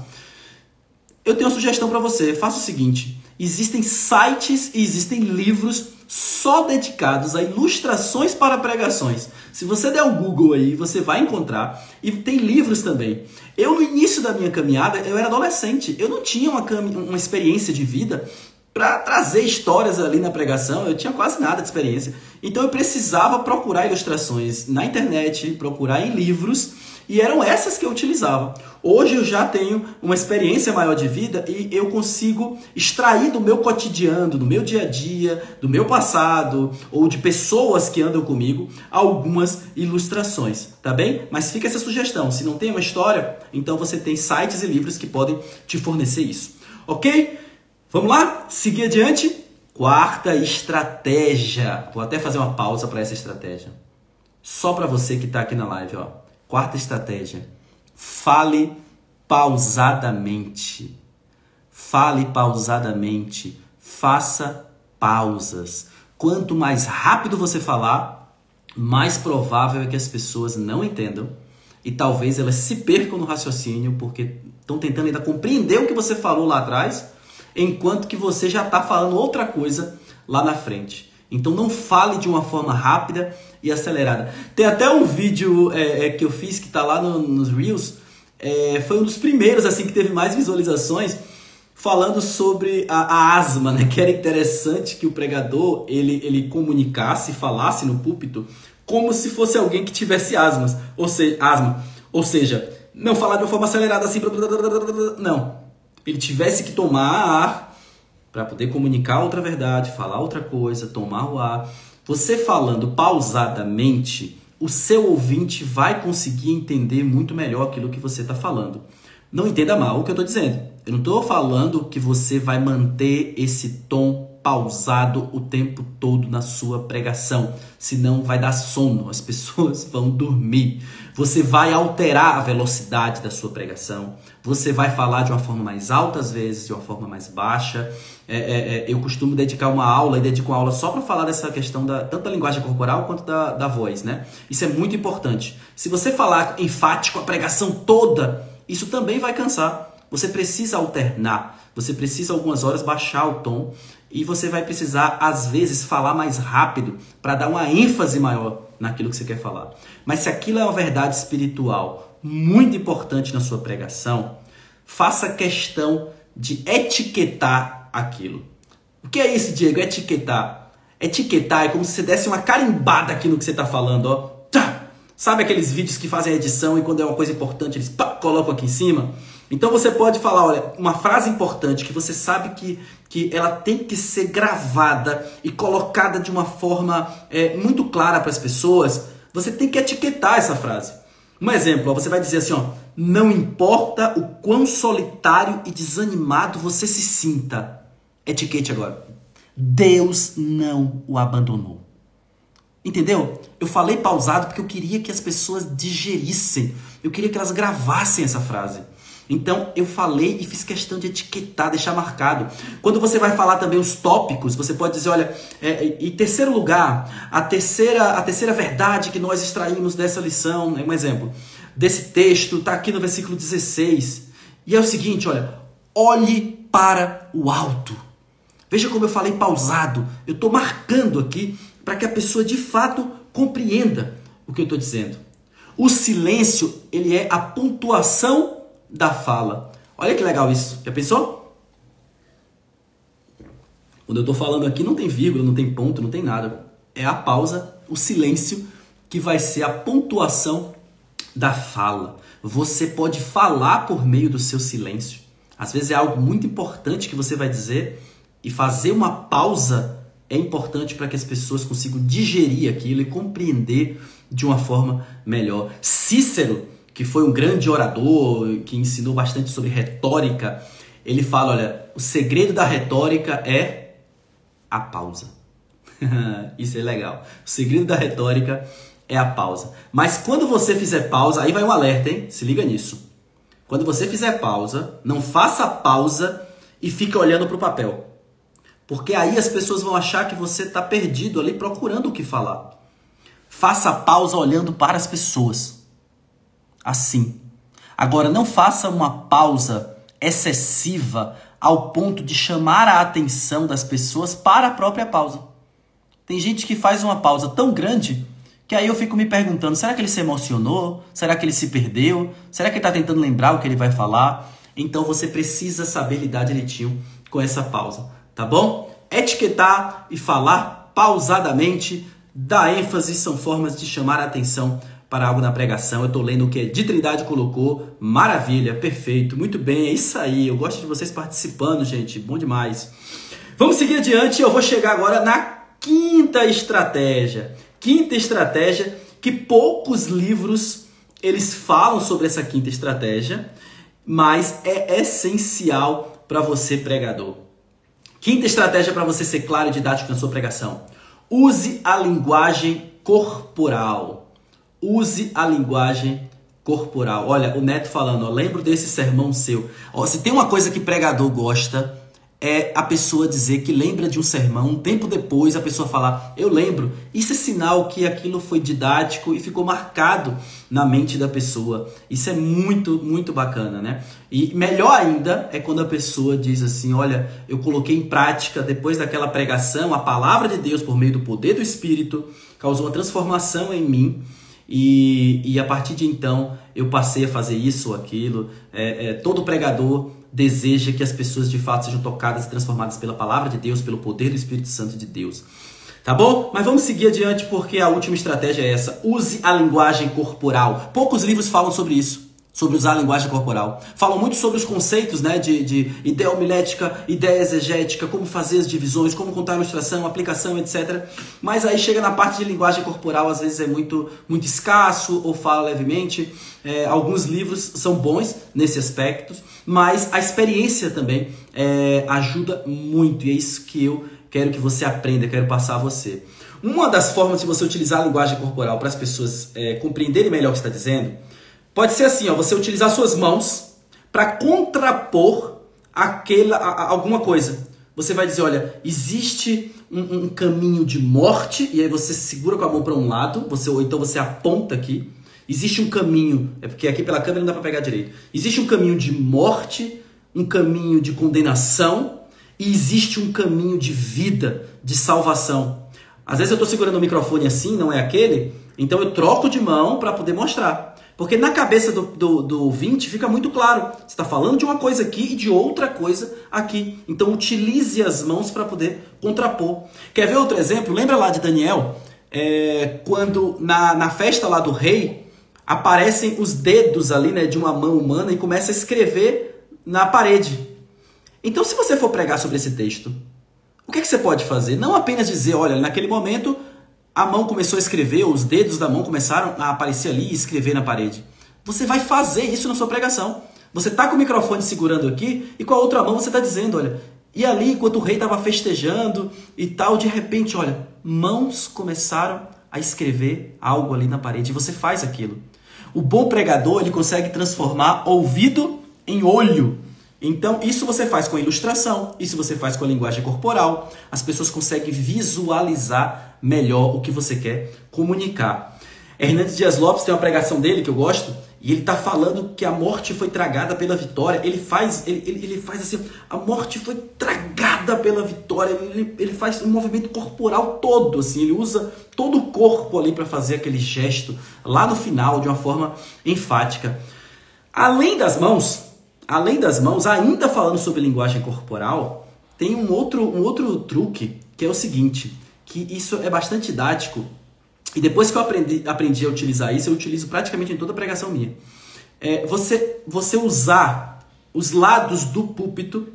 Eu tenho uma sugestão para você. Faça o seguinte. Existem sites e existem livros só dedicados a ilustrações para pregações. Se você der o Google aí, você vai encontrar. E tem livros também. Eu, no início da minha caminhada, eu era adolescente. Eu não tinha uma experiência de vida para trazer histórias ali na pregação. Eu tinha quase nada de experiência. Então eu precisava procurar ilustrações na internet, procurar em livros E eram essas que eu utilizava. Hoje eu já tenho uma experiência maior de vida e eu consigo extrair do meu cotidiano, do meu dia a dia, do meu passado ou de pessoas que andam comigo algumas ilustrações, tá bem? Mas fica essa sugestão, se não tem uma história, então você tem sites e livros que podem te fornecer isso, ok? Vamos lá? Seguir adiante? Quarta estratégia. Vou até fazer uma pausa para essa estratégia. Só para você que está aqui na live, ó. Quarta estratégia. Fale pausadamente. Fale pausadamente. Faça pausas. Quanto mais rápido você falar, mais provável é que as pessoas não entendam e talvez elas se percam no raciocínio porque estão tentando ainda compreender o que você falou lá atrás, enquanto que você já está falando outra coisa lá na frente. Então não fale de uma forma rápida e acelerada. Tem até um vídeo que eu fiz que está lá nos Reels, foi um dos primeiros assim que teve mais visualizações, falando sobre a asma, né? Que era interessante que o pregador ele comunicasse, falasse no púlpito como se fosse alguém que tivesse asma, ou seja, não falar de uma forma acelerada assim, não. Ele tivesse que tomar ar para poder comunicar outra verdade, falar outra coisa, tomar o ar. Você falando pausadamente, o seu ouvinte vai conseguir entender muito melhor aquilo que você está falando. Não entenda mal o que eu estou dizendo. Eu não estou falando que você vai manter esse tom pausado o tempo todo na sua pregação. Senão vai dar sono, as pessoas vão dormir. Você vai alterar a velocidade da sua pregação. Você vai falar de uma forma mais alta às vezes, de uma forma mais baixa. Eu costumo dedicar uma aula e dedico uma aula só para falar dessa questão tanto da linguagem corporal quanto da voz, né? Isso é muito importante. Se você falar enfático a pregação toda, isso também vai cansar. Você precisa alternar. Você precisa algumas horas baixar o tom e você vai precisar, às vezes, falar mais rápido para dar uma ênfase maior naquilo que você quer falar. Mas se aquilo é uma verdade espiritual muito importante na sua pregação, faça questão de etiquetar aquilo. O que é isso, Diego? Etiquetar. Etiquetar é como se você desse uma carimbada aqui no que você está falando, ó. Tá! Sabe aqueles vídeos que fazem a edição e quando é uma coisa importante eles colocam aqui em cima? Então você pode falar, olha, uma frase importante que você sabe que ela tem que ser gravada e colocada de uma forma muito clara para as pessoas, você tem que etiquetar essa frase. Um exemplo, ó, você vai dizer assim, ó, não importa o quão solitário e desanimado você se sinta. Etiquete agora. Deus não o abandonou. Entendeu? Eu falei pausado porque eu queria que as pessoas digerissem. Eu queria que elas gravassem essa frase. Então, eu falei e fiz questão de etiquetar, deixar marcado. Quando você vai falar também os tópicos, você pode dizer, olha, em terceiro lugar, a terceira verdade que nós extraímos dessa lição, um exemplo, desse texto, está aqui no versículo 16. E é o seguinte, olha, olhe para o alto. Veja como eu falei pausado. Eu estou marcando aqui para que a pessoa de fato compreenda o que eu estou dizendo. O silêncio, ele é a pontuação da fala. Olha que legal isso. Já pensou? Quando eu estou falando aqui não tem vírgula, não tem ponto, não tem nada. É a pausa, o silêncio, que vai ser a pontuação da fala. Você pode falar por meio do seu silêncio. Às vezes é algo muito importante que você vai dizer e fazer uma pausa é importante para que as pessoas consigam digerir aquilo e compreender de uma forma melhor. Cícero, que foi um grande orador, que ensinou bastante sobre retórica, ele fala, olha, o segredo da retórica é a pausa. Isso é legal. O segredo da retórica é a pausa. Mas quando você fizer pausa, aí vai um alerta, hein? Se liga nisso. Quando você fizer pausa, não faça pausa e fique olhando para o papel. Porque aí as pessoas vão achar que você está perdido ali procurando o que falar. Faça pausa olhando para as pessoas. Assim. Agora, não faça uma pausa excessiva ao ponto de chamar a atenção das pessoas para a própria pausa. Tem gente que faz uma pausa tão grande que aí eu fico me perguntando, será que ele se emocionou? Será que ele se perdeu? Será que ele está tentando lembrar o que ele vai falar? Então você precisa saber lidar direitinho com essa pausa, tá bom? Etiquetar e falar pausadamente, dar ênfase são formas de chamar a atenção para algo na pregação. Eu estou lendo o que De Trindade colocou. Maravilha, perfeito, muito bem, é isso aí. Eu gosto de vocês participando, gente, bom demais. Vamos seguir adiante, eu vou chegar agora na quinta estratégia. Quinta estratégia que poucos livros eles falam sobre essa quinta estratégia, mas é essencial para você, pregador. Quinta estratégia para você ser claro e didático na sua pregação. Use a linguagem corporal. Use a linguagem corporal. Olha, o Neto falando, ó, lembro desse sermão seu. Ó, se tem uma coisa que pregador gosta, é a pessoa dizer que lembra de um sermão, um tempo depois a pessoa falar, eu lembro. Isso é sinal que aquilo foi didático e ficou marcado na mente da pessoa. Isso é muito, muito bacana, né? E melhor ainda é quando a pessoa diz assim, olha, eu coloquei em prática, depois daquela pregação, a palavra de Deus, por meio do poder do Espírito, causou uma transformação em mim. E a partir de então, eu passei a fazer isso ou aquilo. Todo pregador deseja que as pessoas de fato sejam tocadas e transformadas pela palavra de Deus, pelo poder do Espírito Santo de Deus. Tá bom? Mas vamos seguir adiante porque a última estratégia é essa. Use a linguagem corporal. Poucos livros falam sobre isso, sobre usar a linguagem corporal. Falam muito sobre os conceitos, né, de ideia homilética, ideia exegética, como fazer as divisões, como contar a ilustração, aplicação, etc. Mas aí chega na parte de linguagem corporal, às vezes é muito escasso ou fala levemente. Alguns livros são bons nesse aspecto, mas a experiência também ajuda muito. E é isso que eu quero que você aprenda, quero passar a você. Uma das formas de você utilizar a linguagem corporal para as pessoas compreenderem melhor o que você está dizendo, pode ser assim, ó, você utilizar suas mãos para contrapor alguma coisa. Você vai dizer, olha, existe um caminho de morte, e aí você segura com a mão para um lado, ou então você aponta aqui. Existe um caminho, porque aqui pela câmera não dá para pegar direito. Existe um caminho de morte, um caminho de condenação, e existe um caminho de vida, de salvação. Às vezes eu estou segurando o microfone assim, não é aquele, então eu troco de mão para poder mostrar. Porque na cabeça do ouvinte fica muito claro. Você está falando de uma coisa aqui e de outra coisa aqui. Então utilize as mãos para poder contrapor. Quer ver outro exemplo? Lembra lá de Daniel? Quando na festa lá do rei, aparecem os dedos ali, né, de uma mão humana e começa a escrever na parede. Então se você for pregar sobre esse texto, o que você pode fazer? Não apenas dizer, olha, naquele momento a mão começou a escrever, os dedos da mão começaram a aparecer ali e escrever na parede. Você vai fazer isso na sua pregação. Você está com o microfone segurando aqui e com a outra mão você está dizendo, olha, e ali enquanto o rei estava festejando e tal, de repente, olha, mãos começaram a escrever algo ali na parede e você faz aquilo. O bom pregador, ele consegue transformar ouvido em olho. Então, isso você faz com a ilustração, isso você faz com a linguagem corporal. As pessoas conseguem visualizar melhor o que você quer comunicar. Hernandes Dias Lopes tem uma pregação dele que eu gosto, e ele está falando que a morte foi tragada pela vitória. Ele faz assim, a morte foi tragada pela vitória. Ele faz um movimento corporal todo, assim, ele usa todo o corpo ali para fazer aquele gesto lá no final, de uma forma enfática. Além das mãos, ainda falando sobre linguagem corporal, tem um outro truque, que é o seguinte, que isso é bastante didático, e depois que eu aprendi a utilizar isso, eu utilizo praticamente em toda a pregação minha. Você usar os lados do púlpito,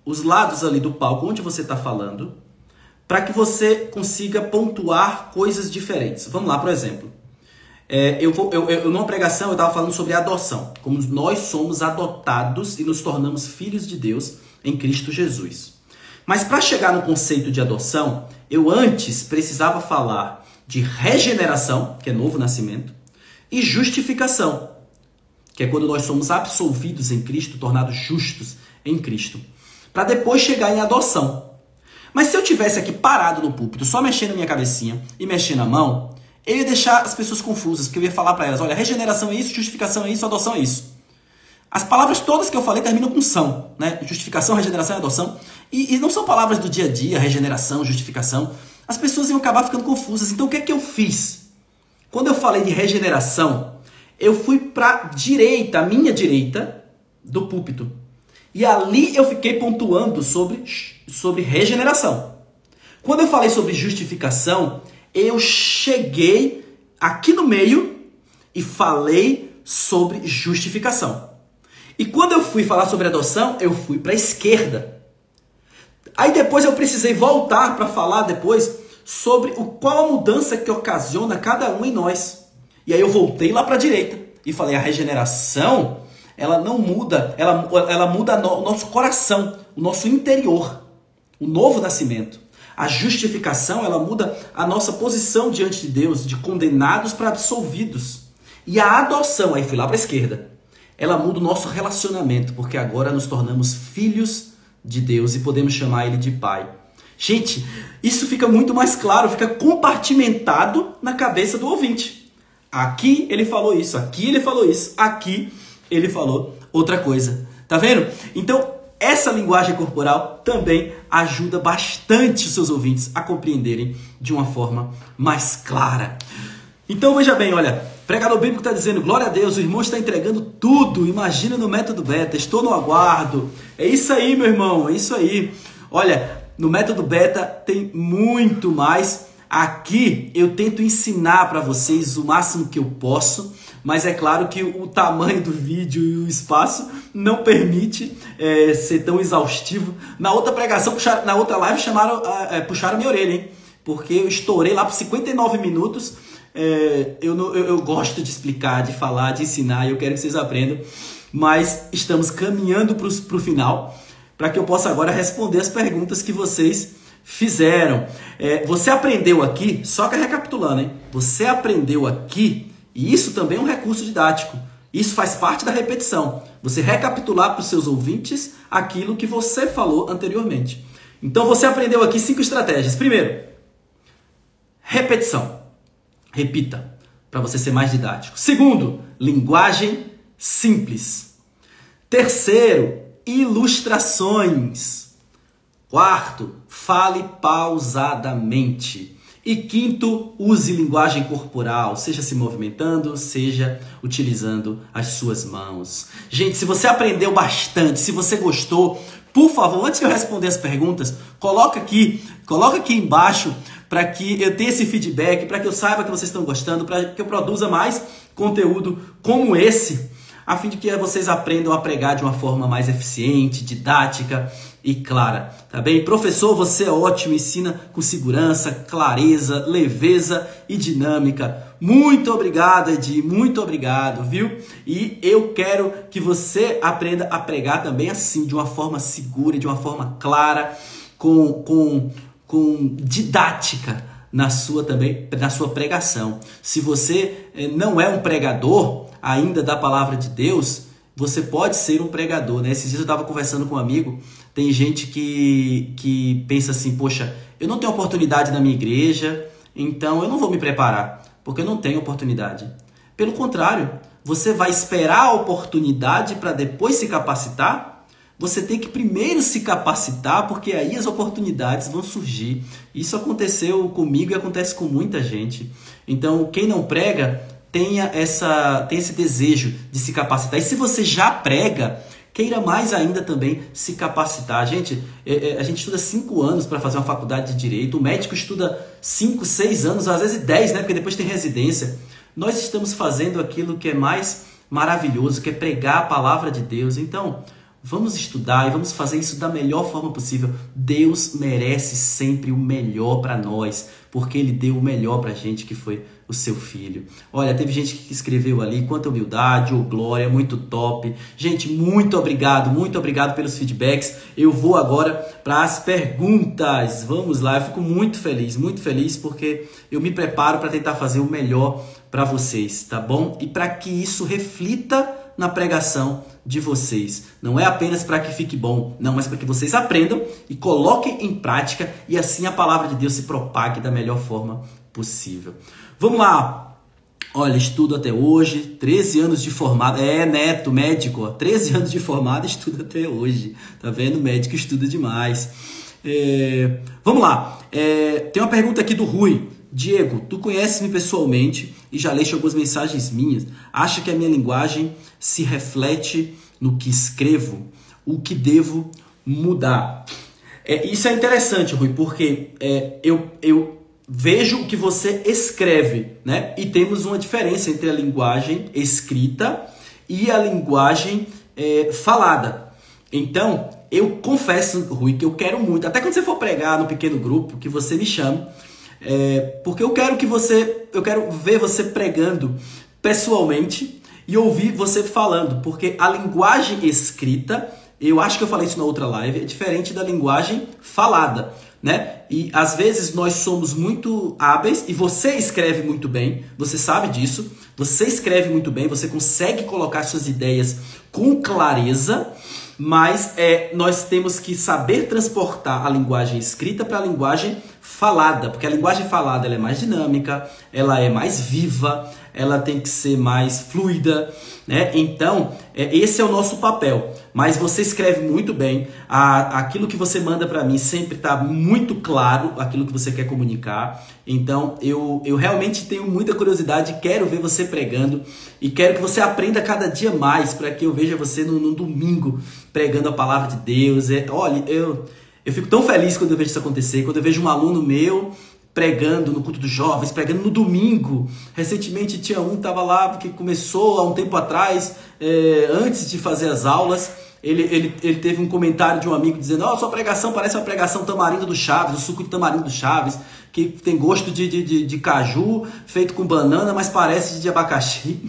os lados ali do palco, onde você está falando, para que você consiga pontuar coisas diferentes. Vamos lá, por exemplo. Numa pregação eu estava falando sobre adoção, como nós somos adotados e nos tornamos filhos de Deus em Cristo Jesus. Mas para chegar no conceito de adoção, eu antes precisava falar de regeneração, que é novo nascimento, e justificação, que é quando nós somos absolvidos em Cristo, tornados justos em Cristo, para depois chegar em adoção. Mas se eu tivesse aqui parado no púlpito, só mexendo a minha cabecinha e mexendo a mão, eu ia deixar as pessoas confusas, porque eu ia falar para elas, olha, regeneração é isso, justificação é isso, adoção é isso. As palavras todas que eu falei terminam com são, né? Justificação, regeneração e adoção. E não são palavras do dia a dia, regeneração, justificação. As pessoas iam acabar ficando confusas. Então o que é que eu fiz? Quando eu falei de regeneração, eu fui para a minha direita do púlpito. E ali eu fiquei pontuando sobre regeneração. Quando eu falei sobre justificação, eu cheguei aqui no meio e falei sobre justificação. E quando eu fui falar sobre adoção, eu fui para a esquerda. Aí depois eu precisei voltar para falar depois sobre qual a mudança que ocasiona cada um em nós. E aí eu voltei lá para a direita e falei, a regeneração, ela não muda, ela muda o nosso coração, o nosso interior, o novo nascimento. A justificação, ela muda a nossa posição diante de Deus, de condenados para absolvidos. E a adoção, aí fui lá para a esquerda, ela muda o nosso relacionamento, porque agora nos tornamos filhos de Deus e podemos chamar Ele de Pai. Gente, isso fica muito mais claro, fica compartimentado na cabeça do ouvinte. Aqui ele falou isso, aqui ele falou isso, aqui ele falou outra coisa. Tá vendo? Então, essa linguagem corporal também ajuda bastante os seus ouvintes a compreenderem de uma forma mais clara. Então, veja bem, olha, pregador bíblico está dizendo, glória a Deus, o irmão está entregando tudo, imagina no método beta, estou no aguardo. É isso aí, meu irmão, é isso aí. Olha, no método beta tem muito mais. Aqui eu tento ensinar para vocês o máximo que eu posso, mas é claro que o tamanho do vídeo e o espaço não permite ser tão exaustivo. Na outra pregação, na outra live, puxaram minha orelha, hein? Porque eu estourei lá por 59 minutos. Eu gosto de explicar, de falar, de ensinar, e eu quero que vocês aprendam, mas estamos caminhando para o final, para que eu possa agora responder as perguntas que vocês fizeram. Você aprendeu aqui, só que recapitulando, hein? Você aprendeu aqui, e isso também é um recurso didático, isso faz parte da repetição, você recapitular para os seus ouvintes aquilo que você falou anteriormente. Então você aprendeu aqui 5 estratégias. Primeiro, repetição. Repita, para você ser mais didático. Segundo, linguagem simples. Terceiro, ilustrações. Quarto, fale pausadamente. E quinto, use linguagem corporal, seja se movimentando, seja utilizando as suas mãos. Gente, se você aprendeu bastante, se você gostou, por favor, antes de eu responder as perguntas, coloca aqui embaixo para que eu tenha esse feedback, para que eu saiba que vocês estão gostando, para que eu produza mais conteúdo como esse, a fim de que vocês aprendam a pregar de uma forma mais eficiente, didática e clara, tá bem? Professor, você é ótimo, ensina com segurança, clareza, leveza e dinâmica. Muito obrigado, Edi, muito obrigado, viu? E eu quero que você aprenda a pregar também assim, de uma forma segura e de uma forma clara, com didática na sua pregação. Se você não é um pregador ainda da palavra de Deus, você pode ser um pregador, né? Esses dias eu estava conversando com um amigo, tem gente que pensa assim, poxa, eu não tenho oportunidade na minha igreja, então eu não vou me preparar, porque eu não tenho oportunidade. Pelo contrário, você vai esperar a oportunidade para depois se capacitar? Você tem que primeiro se capacitar, porque aí as oportunidades vão surgir. Isso aconteceu comigo e acontece com muita gente. Então, quem não prega, tem esse desejo de se capacitar. E se você já prega, queira mais ainda também se capacitar. Gente, a gente estuda 5 anos para fazer uma faculdade de Direito. O médico estuda 5, 6 anos, às vezes 10, né? Porque depois tem residência. Nós estamos fazendo aquilo que é mais maravilhoso, que é pregar a palavra de Deus. Então, vamos estudar e vamos fazer isso da melhor forma possível. Deus merece sempre o melhor para nós, porque Ele deu o melhor para a gente, que foi o seu Filho. Olha, teve gente que escreveu ali, quanta humildade, ou glória, muito top. Gente, muito obrigado pelos feedbacks. Eu vou agora para as perguntas. Vamos lá, eu fico muito feliz, porque eu me preparo para tentar fazer o melhor para vocês, tá bom? E para que isso reflita na pregação de vocês. Não é apenas para que fique bom, não, mas para que vocês aprendam e coloquem em prática e assim a palavra de Deus se propague da melhor forma possível. Vamos lá. Olha, estudo até hoje, 13 anos de formado. Neto, médico, ó, 13 anos de formado, estudo até hoje. Tá vendo? Médico estuda demais. Vamos lá. Tem uma pergunta aqui do Rui. Diego, tu conheces-me pessoalmente e já leste algumas mensagens minhas. Acha que a minha linguagem se reflete no que escrevo? O que devo mudar? Isso é interessante, Rui, porque vejo o que você escreve, né? E temos uma diferença entre a linguagem escrita e a linguagem falada. Então, eu confesso, Rui, que eu quero muito, até quando você for pregar no pequeno grupo, que você me chame, porque eu quero ver você pregando pessoalmente e ouvir você falando, porque a linguagem escrita, eu acho que eu falei isso na outra live, é diferente da linguagem falada, né? E às vezes nós somos muito hábeis e você escreve muito bem, você sabe disso, você escreve muito bem, você consegue colocar suas ideias com clareza, mas nós temos que saber transportar a linguagem escrita para a linguagem falada, porque a linguagem falada ela é mais dinâmica, ela é mais viva, ela tem que ser mais fluida, né? Então, esse é o nosso papel. Mas você escreve muito bem, aquilo que você manda para mim sempre está muito claro, aquilo que você quer comunicar. Então, eu realmente tenho muita curiosidade, quero ver você pregando e quero que você aprenda cada dia mais para que eu veja você no domingo pregando a palavra de Deus. Olha, eu fico tão feliz quando eu vejo isso acontecer, quando eu vejo um aluno meu pregando no culto dos jovens, pregando no domingo. Recentemente tinha um que estava lá, que começou há um tempo atrás, antes de fazer as aulas, ele teve um comentário de um amigo dizendo: sua pregação parece uma pregação tamarindo do Chaves, o suco de tamarindo do Chaves, que tem gosto de caju, feito com banana, mas parece de abacaxi.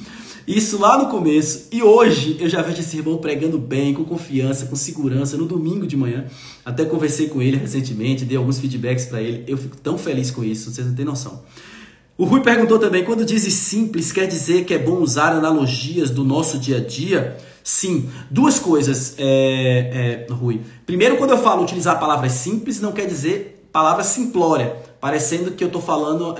Isso lá no começo. E hoje eu já vejo esse irmão pregando bem, com confiança, com segurança, no domingo de manhã. Até conversei com ele recentemente, dei alguns feedbacks para ele. Eu fico tão feliz com isso, vocês não têm noção. O Rui perguntou também, quando diz simples, quer dizer que é bom usar analogias do nosso dia a dia? Sim. Duas coisas, Rui. Primeiro, quando eu falo utilizar palavras simples, não quer dizer palavra simplória, parecendo que eu estou falando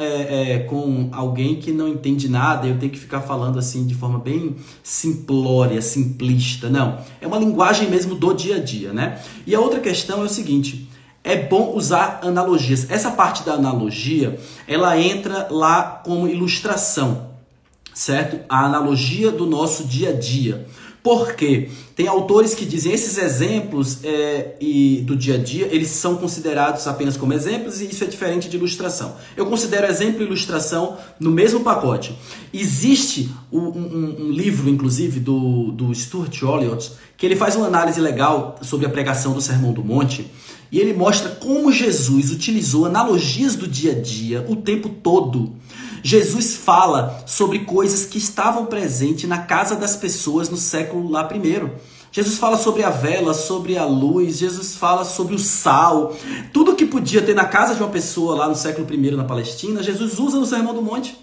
com alguém que não entende nada e eu tenho que ficar falando assim de forma bem simplória, simplista. Não, é uma linguagem mesmo do dia a dia, né? E a outra questão é o seguinte: é bom usar analogias. Essa parte da analogia, ela entra lá como ilustração, certo? A analogia do nosso dia a dia. Por quê? Tem autores que dizem esses exemplos do dia a dia, eles são considerados apenas como exemplos e isso é diferente de ilustração. Eu considero exemplo e ilustração no mesmo pacote. Existe um livro, inclusive, do Stuart Olyott, que ele faz uma análise legal sobre a pregação do Sermão do Monte e ele mostra como Jesus utilizou analogias do dia a dia o tempo todo. Jesus fala sobre coisas que estavam presentes na casa das pessoas no século lá primeiro. Jesus fala sobre a vela, sobre a luz, Jesus fala sobre o sal. Tudo que podia ter na casa de uma pessoa lá no século I na Palestina, Jesus usa no Sermão do Monte.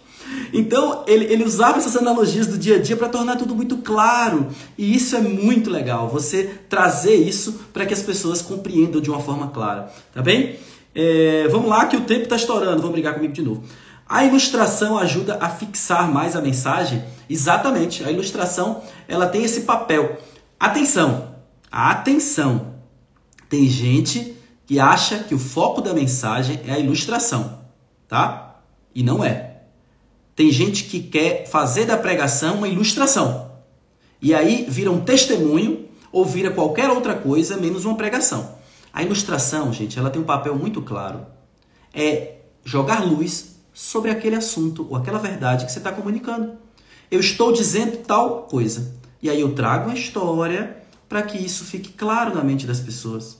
Então, ele usava essas analogias do dia a dia para tornar tudo muito claro. E isso é muito legal, você trazer isso para que as pessoas compreendam de uma forma clara. Tá bem? Vamos lá que o tempo está estourando, vão brigar comigo de novo. A ilustração ajuda a fixar mais a mensagem? Exatamente, a ilustração ela tem esse papel. Atenção, tem gente que acha que o foco da mensagem é a ilustração, tá? E não é. Tem gente que quer fazer da pregação uma ilustração. E aí vira um testemunho ou vira qualquer outra coisa menos uma pregação. A ilustração, gente, ela tem um papel muito claro. É jogar luz sobre aquele assunto ou aquela verdade que você está comunicando. Eu estou dizendo tal coisa. E aí eu trago uma história para que isso fique claro na mente das pessoas.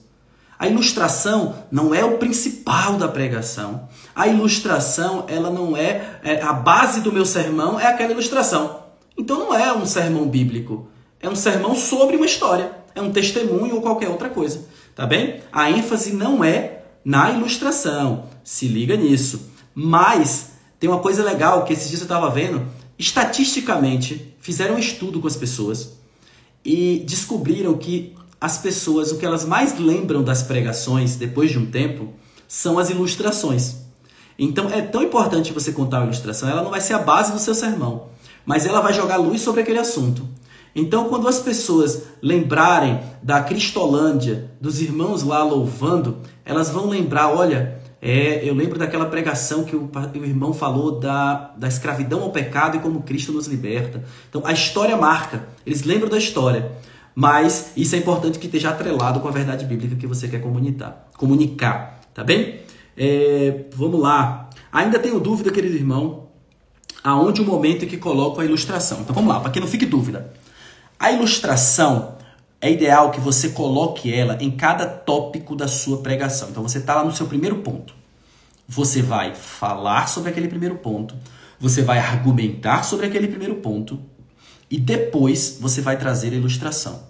A ilustração não é o principal da pregação. A ilustração, ela não é a base do meu sermão, é aquela ilustração. Então não é um sermão bíblico. É um sermão sobre uma história. É um testemunho ou qualquer outra coisa. Tá bem? A ênfase não é na ilustração. Se liga nisso. Mas tem uma coisa legal que esses dias eu estava vendo. Estatisticamente, fizeram um estudo com as pessoas e descobriram que as pessoas, o que elas mais lembram das pregações depois de um tempo, são as ilustrações. Então é tão importante você contar uma ilustração, ela não vai ser a base do seu sermão, mas ela vai jogar luz sobre aquele assunto. Então quando as pessoas lembrarem da Cristolândia, dos irmãos lá louvando, elas vão lembrar, olha, eu lembro daquela pregação que o irmão falou da escravidão ao pecado e como Cristo nos liberta. Então a história marca, eles lembram da história. Mas isso é importante que esteja atrelado com a verdade bíblica que você quer comunicar, tá bem? Vamos lá. Ainda tenho dúvida, querido irmão, aonde o momento em que coloco a ilustração. Então vamos lá, para que não fique dúvida. A ilustração é ideal que você coloque ela em cada tópico da sua pregação. Então você está lá no seu primeiro ponto. Você vai falar sobre aquele primeiro ponto. Você vai argumentar sobre aquele primeiro ponto. E depois você vai trazer a ilustração,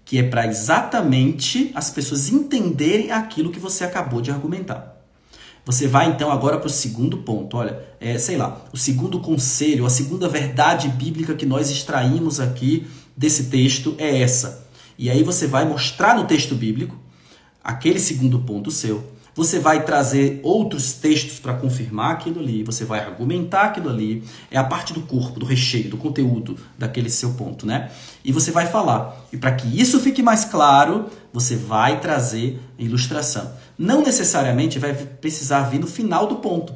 que é para exatamente as pessoas entenderem aquilo que você acabou de argumentar. Você vai então agora para o segundo ponto. Olha, o segundo conselho, a segunda verdade bíblica que nós extraímos aqui desse texto é essa. E aí você vai mostrar no texto bíblico aquele segundo ponto seu. Você vai trazer outros textos para confirmar aquilo ali. Você vai argumentar aquilo ali. É a parte do corpo, do recheio, do conteúdo daquele seu ponto, né? E você vai falar. E para que isso fique mais claro, você vai trazer ilustração. Não necessariamente vai precisar vir no final do ponto.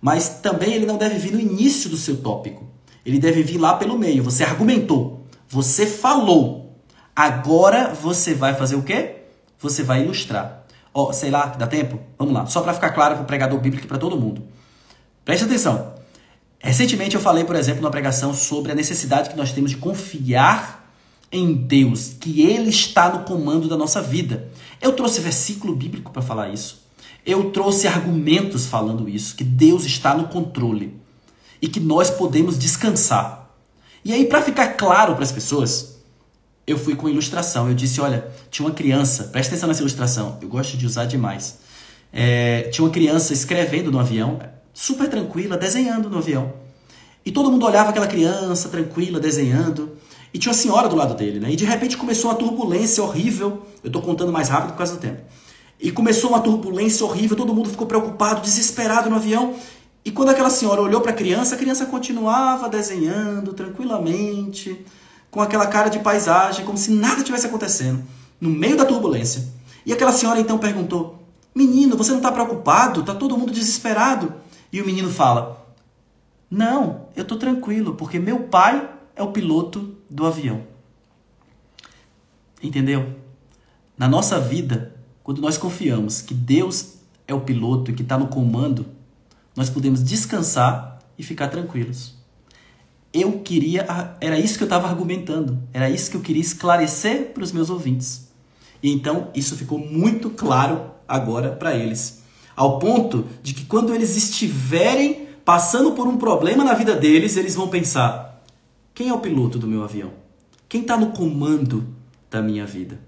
Mas também ele não deve vir no início do seu tópico. Ele deve vir lá pelo meio. Você argumentou. Você falou. Agora você vai fazer o quê? Você vai ilustrar. Sei lá, dá tempo? Vamos lá. Só para ficar claro para o pregador bíblico e para todo mundo. Preste atenção. Recentemente eu falei, por exemplo, numa pregação sobre a necessidade que nós temos de confiar em Deus, que Ele está no comando da nossa vida. Eu trouxe versículo bíblico para falar isso. Eu trouxe argumentos falando isso, que Deus está no controle e que nós podemos descansar. E aí, para ficar claro para as pessoas, eu fui com ilustração. Eu disse, olha, tinha uma criança, presta atenção nessa ilustração, eu gosto de usar demais. Tinha uma criança escrevendo no avião, super tranquila, desenhando no avião. E todo mundo olhava aquela criança tranquila, desenhando. E tinha uma senhora do lado dele, né? E de repente começou uma turbulência horrível. Eu estou contando mais rápido por causa do tempo. E começou uma turbulência horrível, todo mundo ficou preocupado, desesperado no avião. E quando aquela senhora olhou para a criança continuava desenhando tranquilamente, com aquela cara de paisagem, como se nada tivesse acontecendo, no meio da turbulência. E aquela senhora então perguntou, menino, você não está preocupado? Está todo mundo desesperado. E o menino fala, não, eu estou tranquilo, porque meu pai é o piloto do avião. Entendeu? Na nossa vida, quando nós confiamos que Deus é o piloto e que está no comando, nós podemos descansar e ficar tranquilos. Era isso que eu estava argumentando, era isso que eu queria esclarecer para os meus ouvintes. E então isso ficou muito claro agora para eles. Ao ponto de que quando eles estiverem passando por um problema na vida deles, eles vão pensar, quem é o piloto do meu avião? Quem está no comando da minha vida?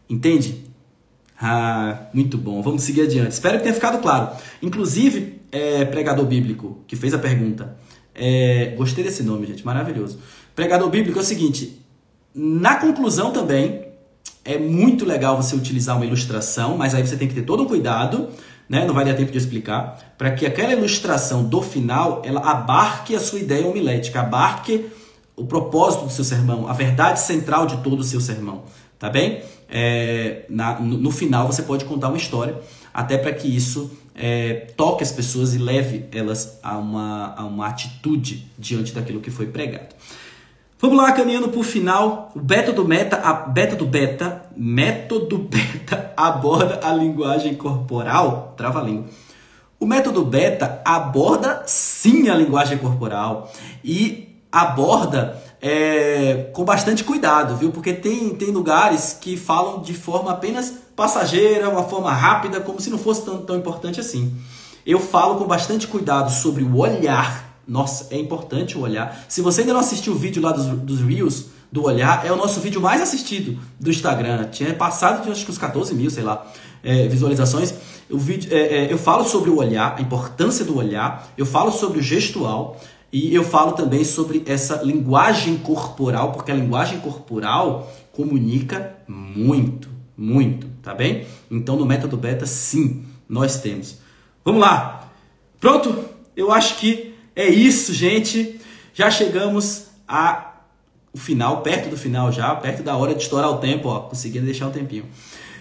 Entende? Muito bom, vamos seguir adiante. Espero que tenha ficado claro. Inclusive, pregador bíblico que fez a pergunta, gostei desse nome, gente, maravilhoso. Pregador bíblico é o seguinte, na conclusão também, é muito legal você utilizar uma ilustração, mas aí você tem que ter todo um cuidado, né? Não vai dar tempo de explicar, para que aquela ilustração do final, ela abarque a sua ideia homilética, abarque o propósito do seu sermão, a verdade central de todo o seu sermão, tá bem? No final você pode contar uma história, até para que isso toque as pessoas e leve elas a uma atitude diante daquilo que foi pregado. Vamos lá, caminhando para o final. O método beta aborda a linguagem corporal. Trava-língua. O método beta aborda sim a linguagem corporal e aborda com bastante cuidado, viu? Porque tem lugares que falam de forma apenas passageira, uma forma rápida, como se não fosse tão importante assim. Eu falo com bastante cuidado sobre o olhar. Nossa, é importante o olhar. Se você ainda não assistiu o vídeo lá dos Reels, do olhar, é o nosso vídeo mais assistido do Instagram. Tinha passado de acho que uns 14 mil, sei lá, visualizações. Eu falo sobre o olhar, a importância do olhar. Eu falo sobre o gestual. E eu falo também sobre essa linguagem corporal, porque a linguagem corporal comunica muito, muito, tá bem? Então, no método beta, sim, nós temos. Vamos lá. Pronto? Eu acho que é isso, gente. Já chegamos ao final, perto do final já, perto da hora de estourar o tempo, ó, conseguindo deixar um tempinho.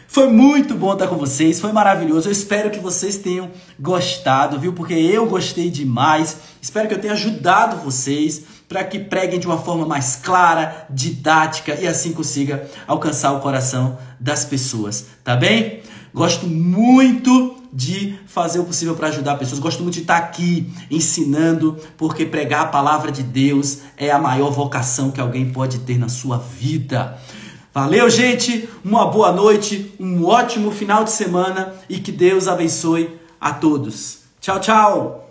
Foi muito bom estar com vocês, foi maravilhoso. Eu espero que vocês tenham gostado, viu? Porque eu gostei demais. Espero que eu tenha ajudado vocês para que preguem de uma forma mais clara, didática e assim consiga alcançar o coração das pessoas, tá bem? Gosto muito de fazer o possível para ajudar pessoas. Gosto muito de estar aqui ensinando, porque pregar a palavra de Deus é a maior vocação que alguém pode ter na sua vida. Valeu, gente! Uma boa noite, um ótimo final de semana e que Deus abençoe a todos. Tchau, tchau!